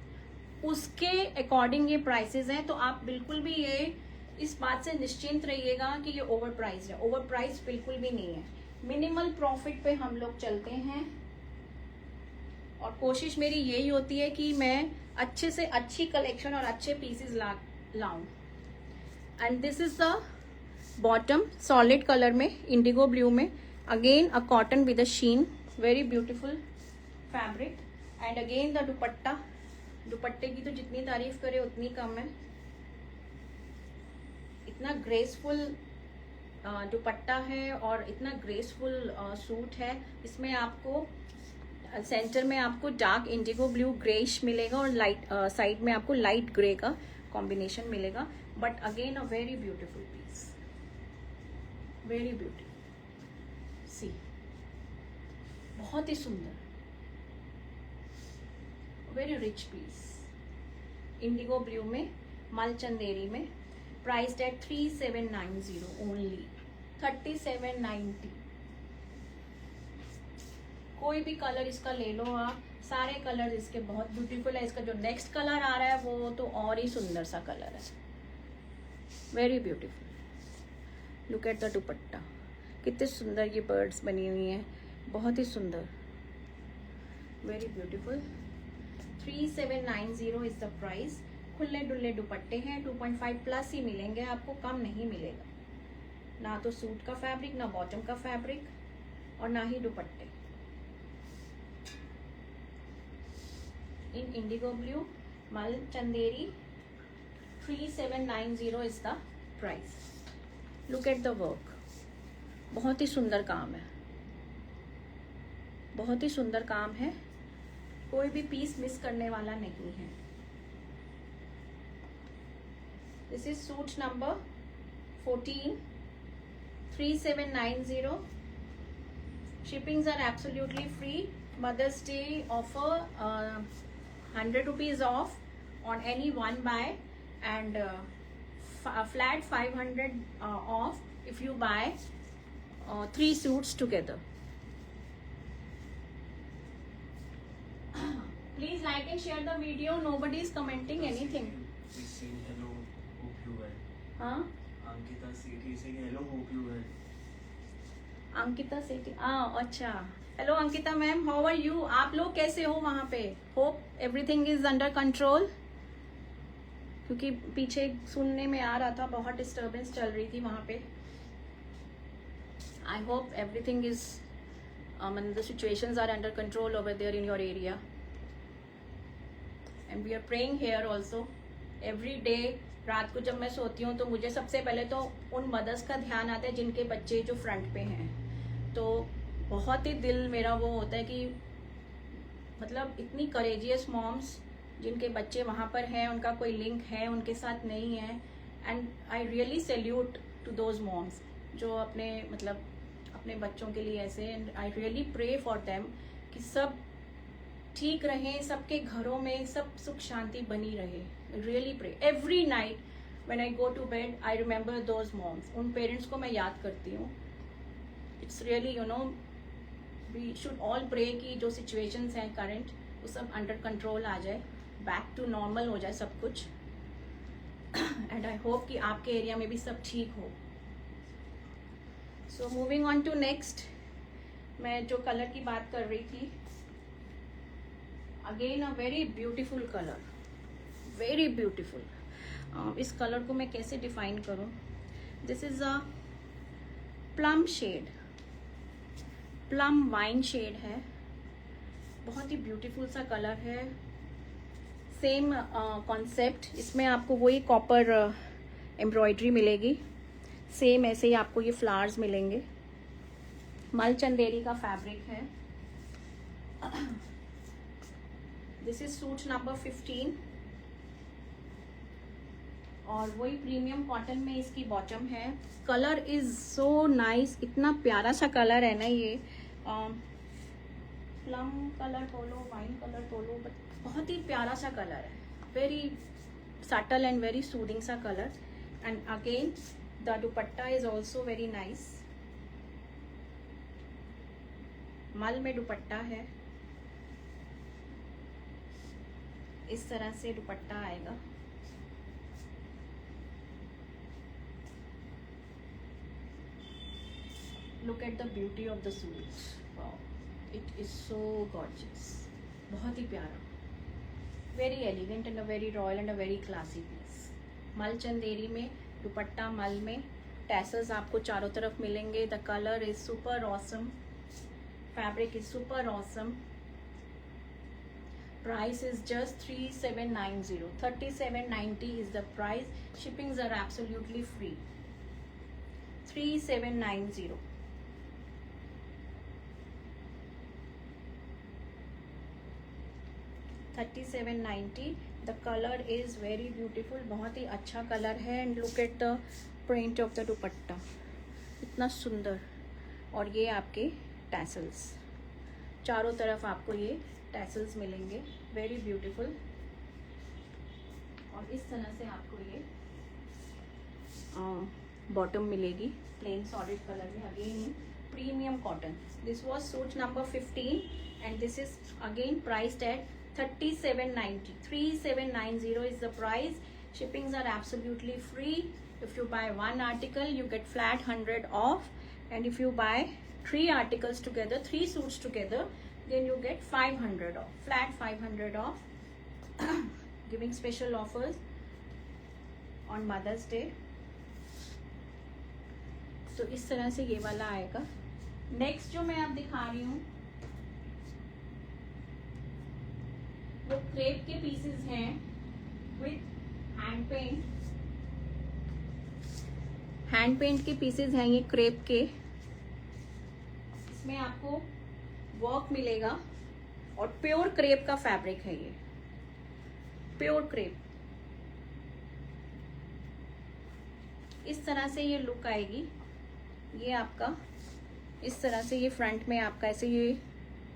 S1: उसके अकॉर्डिंग ये प्राइसेस हैं। तो आप बिल्कुल भी ये इस बात से निश्चिंत रहिएगा कि ये ओवर प्राइस है। ओवर प्राइस बिल्कुल भी नहीं है। मिनिमल प्रॉफिट पे हम लोग चलते हैं और कोशिश मेरी यही होती है कि मैं अच्छे से अच्छी कलेक्शन और अच्छे पीसेस लाऊं। And this is the bottom, solid colour में, इंडिगो ब्लू में, again a cotton with a sheen, very beautiful fabric. And again the dupatta, दुपट्टे की तो जितनी तारीफ करे उतनी कम है। इतना ग्रेसफुल दुपट्टा है और इतना ग्रेसफुल सूट है। इसमें आपको सेंटर में आपको डार्क इंडिगो ब्लू ग्रेश मिलेगा और लाइट साइड में आपको लाइट ग्रे का कॉम्बिनेशन मिलेगा। But again a very beautiful piece, very beautiful. See, बहुत ही सुंदर, very rich piece, indigo blue में, मल चंदेरी में, प्राइस्ड एट 3790 ओनली, 3790। कोई भी कलर इसका ले लो आप, सारे कलर इसके बहुत ब्यूटीफुल है। इसका जो नेक्स्ट कलर आ रहा है वो तो और ही सुंदर सा कलर है, very beautiful. Look at the दुपट्टा, कितने सुंदर ये बर्ड्स बनी हुई हैं, बहुत ही सुंदर, very beautiful. 3790 is the price. खुले डुल्ले दुपट्टे हैं, 2.5 प्लस ही मिलेंगे आपको, कम नहीं मिलेगा। ना तो सूट का फैब्रिक, ना बॉटम का फैब्रिक और ना ही दुपट्टे। इन इंडिगो ब्लू, मल Chanderi, 3790 is the price. Look at the work, बहुत ही सुंदर काम है, बहुत ही सुंदर काम है। कोई भी पीस मिस करने वाला नहीं है। This is suit number 14, 3790. Shippings are absolutely free. Mother's Day offer, 100 rupees off on any one buy, and flat 500 off if you buy 3 suits together. Please like and share the video. Nobody is commenting anything.
S2: He's saying hello, hope you well.
S1: Huh?
S2: Ankita Sethi is saying hello, hope you well.
S1: Ankita Sethi, अच्छा, hello Ankita ma'am, how are you? आप लोग कैसे हो वहाँ पे? Hope everything is under control. क्योंकि पीछे सुनने में आ रहा था बहुत डिस्टरबेंस चल रही थी वहाँ पे। I hope everything is the situations are under control over there in your area, and we are praying here also every day. रात को जब मैं सोती हूँ तो मुझे सबसे पहले तो उन मदर्स का ध्यान आता है जिनके बच्चे जो फ्रंट पे हैं। तो बहुत ही दिल मेरा वो होता है कि मतलब इतनी करेजियस मॉम्स जिनके बच्चे वहाँ पर हैं, उनका कोई लिंक है उनके साथ नहीं है। And I really salute to those moms जो अपने मतलब अपने बच्चों के लिए ऐसे। And I really pray for them कि सब ठीक रहें, सबके घरों में सब सुख शांति बनी रहे। Really pray every night when I go to bed, I remember those moms. उन पेरेंट्स को मैं याद करती हूँ। It's really you know we should all pray कि जो सिचुएशंस हैं करंट वो सब अंडर कंट्रोल आ जाए, बैक टू नॉर्मल हो जाए सब कुछ। एंड आई होप कि आपके एरिया में भी सब ठीक हो. So moving on to next, मैं जो कलर की बात कर रही थी, again a very beautiful colour, very beautiful. इस कलर को मैं कैसे डिफाइन करूं? This is a plum shade, plum wine shade है. बहुत ही ब्यूटीफुल सा कलर है. सेम कॉन्सेप्ट, इसमें आपको वही कॉपर एम्ब्रॉयडरी मिलेगी. सेम ऐसे ही आपको ये फ्लावर्स मिलेंगे. मल चंदेरी का फैब्रिक है. दिस इज सूट नंबर 15 और वही प्रीमियम कॉटन में इसकी बॉटम है. कलर इज सो नाइस, इतना प्यारा सा कलर है ना ये. प्लम कलर बोलो, वाइन कलर बोलो, बट बहुत ही प्यारा सा कलर है. Very subtle and very soothing सा colour. And again the dupatta is also very nice. Mul में दुपट्टा है. इस तरह से दुपट्टा आएगा. Look at the beauty of the suit. Wow, it is so gorgeous. बहुत ही प्यारा. Very elegant and a very royal and a very classy piece. मल चंदेरी में, दुपट्टा मल में, टैसल्स आपको चारों तरफ मिलेंगे. The color is super awesome. Fabric is super awesome. Price is just 3790. 3790 is the price. Shippings are absolutely free. 3790. $37.90. The color is very beautiful. बहुत ही अच्छा कलर है. And look at the print of the दुपट्टा, इतना सुंदर. और ये आपके tassels, चारों तरफ आपको ये टैसल्स मिलेंगे. Very beautiful. और इस तरह से आपको ये बॉटम मिलेगी, प्लेन सॉलिड कलर में. Again premium cotton. This was suit number 15 and this is again priced eight 3790. 3790 is the price. Shippings are absolutely free. If you buy one article, you get flat 100 off. And if you buy 3 articles together, 3 suits together, then you get 500 off. Flat 500 off. Giving special offers on Mother's Day. तो इस तरह से ये वाला आएगा. Next जो मैं अब दिखा रही हूँ वो क्रेप के पीसेस हैं with hand paint. Hand paint के पीसेस हैं ये क्रेप के. इसमें आपको वर्क मिलेगा और प्योर क्रेप का फैब्रिक है ये. Pure crepe. इस तरह से ये लुक आएगी. ये आपका इस तरह से ये फ्रंट में आपका ऐसे ये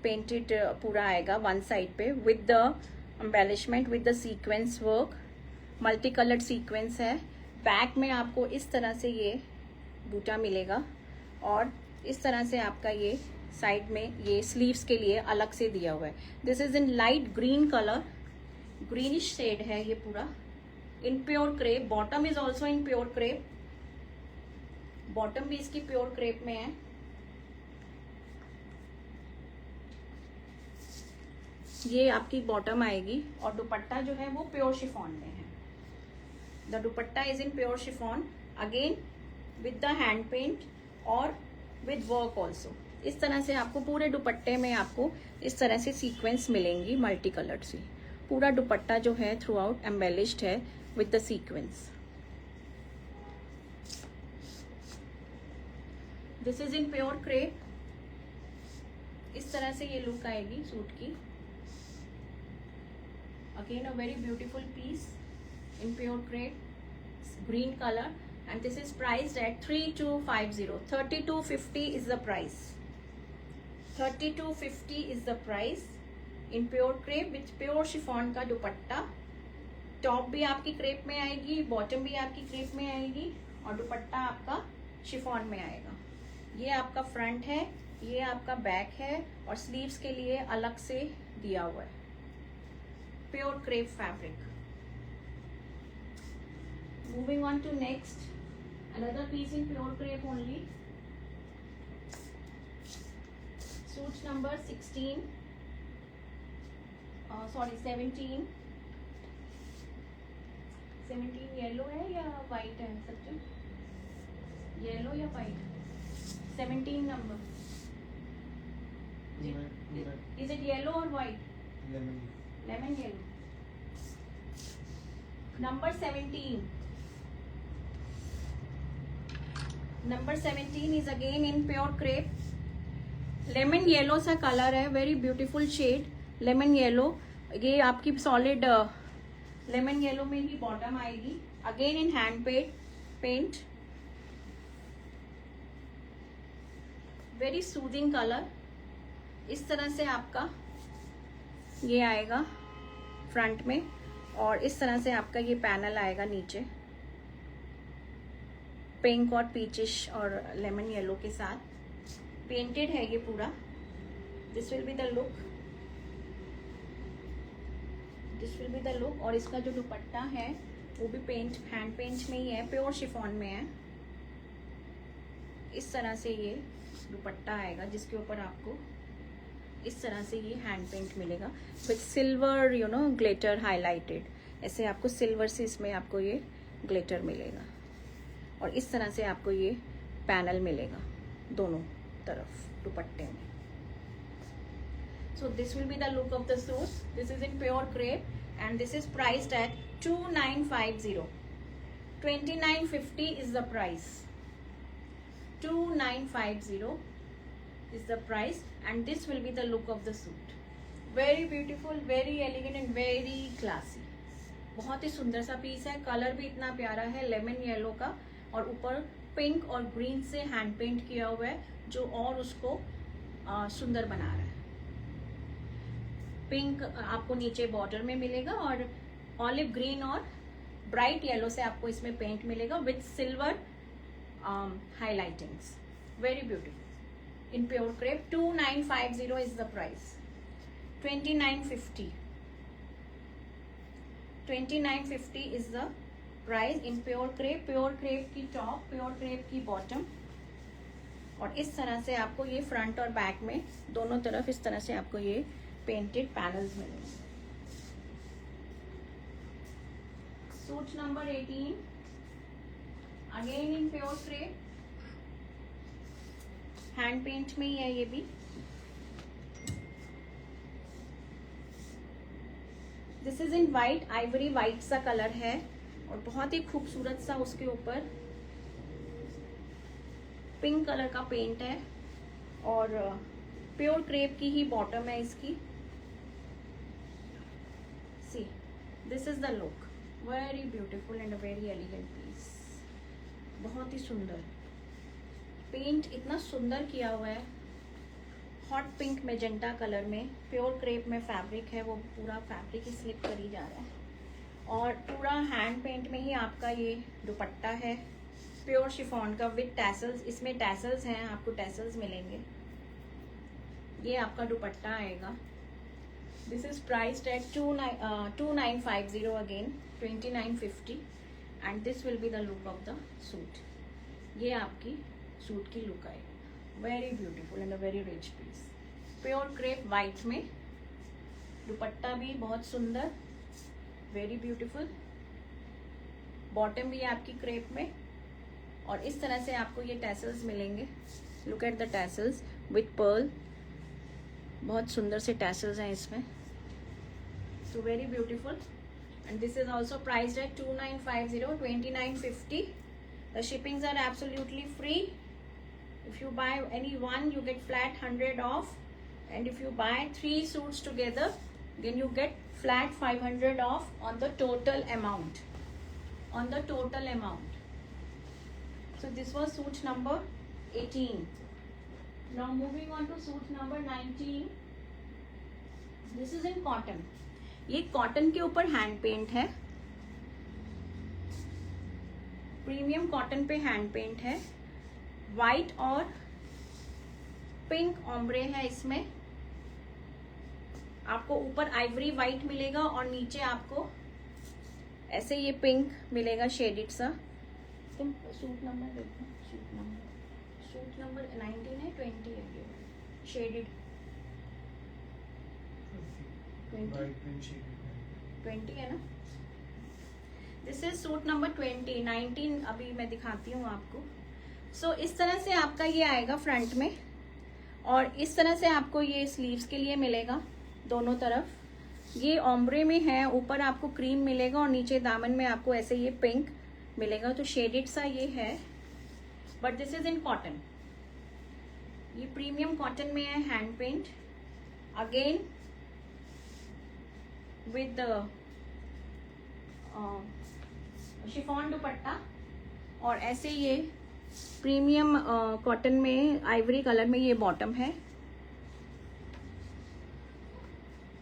S1: पेंटेड पूरा आएगा वन साइड पे with the embellishment with the sequence work. Multi coloured sequence है. बैक में आपको इस तरह से ये बूटा मिलेगा और इस तरह से आपका ये साइड में ये स्लीव्स के लिए अलग से दिया हुआ है. This is in light green colour, greenish shade है ये पूरा, in pure crepe. Bottom is also in pure crepe. Bottom भी इसकी प्योर क्रेप में है. ये आपकी बॉटम आएगी और दुपट्टा जो है वो प्योर शिफॉन में है. The dupatta is in pure chiffon again with the hand paint और विद वर्क ऑल्सो. इस तरह से आपको पूरे दुपट्टे में आपको इस तरह से सीक्वेंस मिलेंगी मल्टी कलर्ड सी. पूरा दुपट्टा जो है थ्रू आउट एम्बेलिश्ड है with the sequence. This is in pure crepe. इस तरह से ये लुक आएगी सूट की. Again a very beautiful piece in pure crepe, green color, and this is priced at 3250. 3250 is the price. 3250 is the price in pure crepe with pure chiffon का दुपट्टा. Top भी आपकी crepe में आएगी, bottom भी आपकी crepe में आएगी और दुपट्टा आपका शिफॉन में आएगा. ये आपका फ्रंट है, ये आपका बैक है और स्लीव्स के लिए अलग से दिया हुआ है. Pure crepe fabric. Moving on to next, another piece in pure crepe only. Suit number 16. Sorry, 17. 17 yellow है या वाइट है सच्चू? येलो या white? 17 number. Is it yellow or white? Lemon yellow. Number 17. Number 17 is again in pure crepe. Lemon yellow सा colour है, very beautiful shade lemon yellow. ये आपकी solid lemon yellow में ही बॉटम आएगी. Again in hand paint. Very soothing colour. इस तरह से आपका ये आएगा फ्रंट में और इस तरह से आपका ये पैनल आएगा नीचे पिंक और पीचिश और लेमन येलो के साथ. पेंटेड है ये पूरा. This will be the look. This will be the look. और इसका जो दुपट्टा है वो भी हैंड पेंट में ही है, प्योर शिफॉन में है. इस तरह से ये दुपट्टा आएगा जिसके ऊपर आपको इस तरह से ये हैंड पेंट मिलेगा विथ सिल्वर ग्लिटर हाईलाइटेड. ऐसे आपको सिल्वर से इसमें आपको ये ग्लिटर मिलेगा और इस तरह से आपको ये पैनल मिलेगा दोनों तरफ दुपट्टे में. सो this will be the look of the suit. This is in pure crepe and this is priced at 2950. 2950 is the price. 2950 is the price and this will be the look of the suit. Very beautiful, very elegant and very classy. बहुत ही सुंदर सा piece है. Colour भी इतना प्यारा है lemon yellow का और ऊपर पिंक और ग्रीन से हैंड पेंट किया हुआ है जो और उसको सुंदर बना रहा है. पिंक आपको नीचे बॉर्डर में मिलेगा और ऑलिव ग्रीन और ब्राइट येलो से आपको इसमें पेंट मिलेगा with silver highlightings. Very beautiful in pure crepe. 2950 is the price. 2950. 2950 is the price in pure crepe. Pure crepe की टॉप, प्योर crepe की बॉटम और इस तरह से आपको ये फ्रंट और बैक में दोनों तरफ इस तरह से आपको ये पेंटेड पैनल्स मिलेंगे. Suit number 18 again in pure crepe. Hand paint में ही है ये भी. This is in white, ivory white सा कलर है और बहुत ही खूबसूरत सा उसके ऊपर पिंक कलर का पेंट है और प्योर क्रेप की ही बॉटम है इसकी. See this is the look. Very beautiful and a very elegant piece. बहुत ही सुंदर. पेंट इतना सुंदर किया हुआ है हॉट पिंक मेजेंटा कलर में. प्योर क्रेप में फैब्रिक है वो पूरा फैब्रिक ही स्लिप करी जा रहा है और पूरा हैंड पेंट में ही आपका ये दुपट्टा है प्योर शिफॉन का विद टैसल्स. इसमें टैसल्स हैं, आपको टैसल्स मिलेंगे. ये आपका दुपट्टा आएगा. This is priced at 2950 again 2950 and this will be the look of the suit. ये आपकी सूट की लुक आएगी. Very beautiful and a very rich piece. Pure crepe white में दुपट्टा भी बहुत सुंदर, वेरी ब्यूटीफुल. बॉटम भी है आपकी क्रेप में और इस तरह से आपको ये टैसल्स मिलेंगे. Look at the tassels with pearl. बहुत सुंदर से टैसल्स हैं इसमें. So very beautiful and this is also priced at 2950 2950. The shippings are absolutely free. If you buy any one, you get flat 100 off. And if you buy 3 suits together, then you get flat 500 off on the total amount. On the total amount. So this was suit number 18. Now moving on to suit number 19. This is in cotton. ये cotton के ऊपर hand paint है. Premium cotton पे hand paint है. White और pink ombre है इसमें. आपको ऊपर आइवरी वाइट मिलेगा और नीचे आपको ऐसे ये पिंक मिलेगा शेडेड सा। तुम सूट नंबर देखो, सूट नंबर 19 है, 20 है ये शेडेड। 20 है ना। This is suit number 20। 19 अभी मैं दिखाती हूँ आपको। सो इस तरह से आपका ये आएगा फ्रंट में, और इस तरह से आपको ये स्लीव्स के लिए मिलेगा दोनों तरफ। ये ओम्ब्रे में है, ऊपर आपको क्रीम मिलेगा और नीचे दामन में आपको ऐसे ये पिंक मिलेगा। तो शेडेड सा ये है, but this is in cotton. ये प्रीमियम कॉटन में है, hand paint again with chiffon dupatta. और ऐसे ये प्रीमियम कॉटन में आइवरी कलर में ये बॉटम है,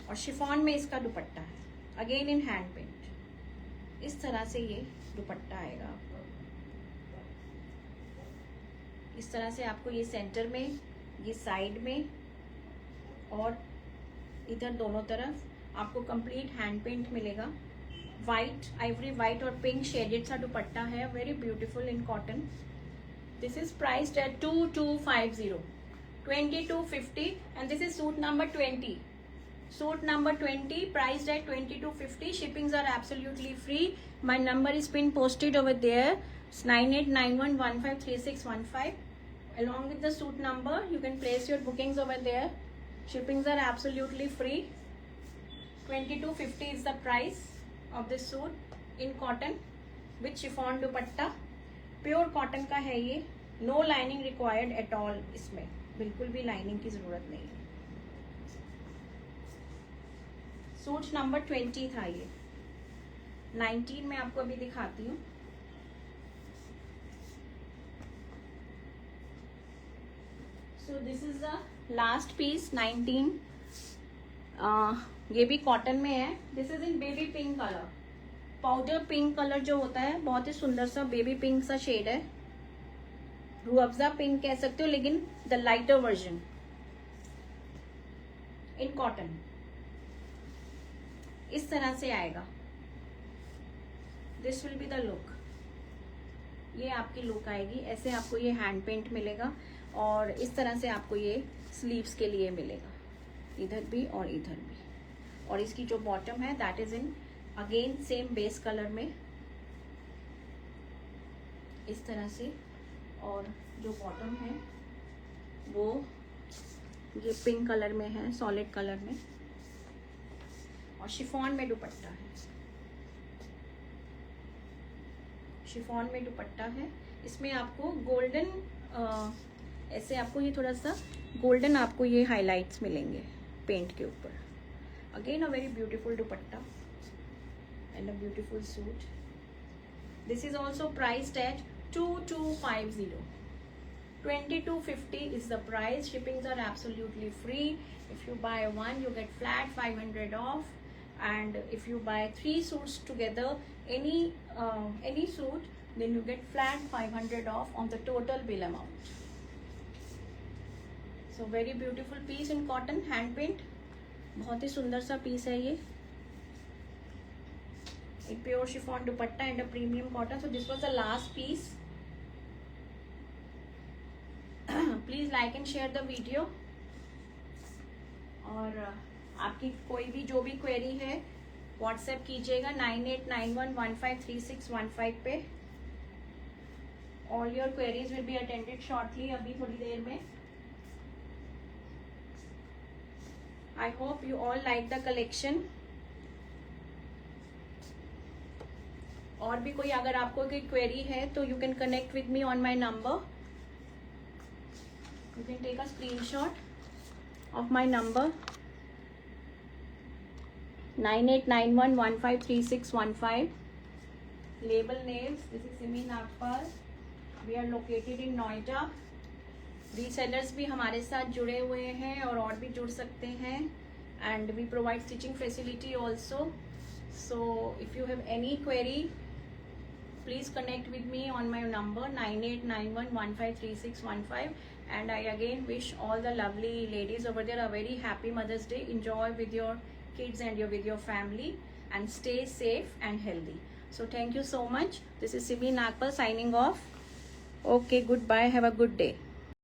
S1: और शिफॉन में इसका दुपट्टा है, अगेन इन हैंड पेंट। इस तरह से ये दुपट्टा आएगा आपको। इस तरह से आपको ये सेंटर में, ये साइड में और इधर दोनों तरफ आपको कंप्लीट हैंड पेंट मिलेगा। वाइट, आइवरी वाइट और पिंक शेडेड सा दुपट्टा है, very beautiful in cotton. This is priced eight 2250, 2250, and this is suit number 20। Suit number 20, priced at 2250. Shippings are absolutely free. My number is been posted over there. It's 9891153615. Along with the suit number, you can place your bookings over there. Shippings are absolutely free. 2250 is the price of this suit in cotton with chiffon dupatta. Pure cotton का है ये. No lining required at all. इसमें बिल्कुल भी lining की जरूरत नहीं है। सूट नंबर 20 था ये। 19 में आपको अभी दिखाती हूँ। So this is the last piece 19। ये भी कॉटन में है। This is in baby pink colour, powder pink colour जो होता है, बहुत ही सुंदर सा बेबी पिंक सा शेड है। रूअफ़ज़ा पिंक कह सकते हो, लेकिन the lighter version in cotton. इस तरह से आएगा। This will be the look. ये आपकी लुक आएगी। ऐसे आपको ये हैंड पेंट मिलेगा, और इस तरह से आपको ये स्लीव्स के लिए मिलेगा, इधर भी और इधर भी। और इसकी जो बॉटम है that is in again same base colour में, इस तरह से। और जो बॉटम है वो ये पिंक कलर में है, सॉलिड कलर में, और शिफॉन में दुपट्टा है। शिफॉन में दुपट्टा है। इसमें आपको गोल्डन, ऐसे आपको ये थोड़ा सा गोल्डन आपको ये हाइलाइट्स मिलेंगे पेंट के ऊपर। Again a very beautiful dupatta and a beautiful suit. This is also priced eight 2250. 2250 is the price. Shippings are absolutely free. If you buy one, you get flat 500 off. And if you buy 3 suits together, any suit, then you get flat 500 off on the total bill amount. So very beautiful piece in cotton, hand paint. बहुत ही सुंदर सा piece है ये। एक pure chiffon dupatta and a premium cotton. So this was the last piece. Please like and share the video. और आपकी कोई भी जो भी क्वेरी है व्हाट्सएप कीजिएगा 9891153615 पे। All your queries will be attended shortly, अभी थोड़ी देर में। I hope you all like the collection. और भी कोई अगर आपको कोई क्वेरी है तो you can connect with me on my number. You can take a screenshot of my number 9891153615. Label names, this is Simi Nagpal. We are located in Noida. Resellers भी हमारे साथ जुड़े हुए हैं और भी जुड़ सकते हैं, and we provide stitching facility also. So if you have any query, please connect with me on my number 9891153615. And I again wish all the lovely ladies over there a very happy Mother's Day. Enjoy with your kids and with your family, and stay safe and healthy. So thank you so much. This is Simi Nagpal signing off. Okay, goodbye. Have a good day.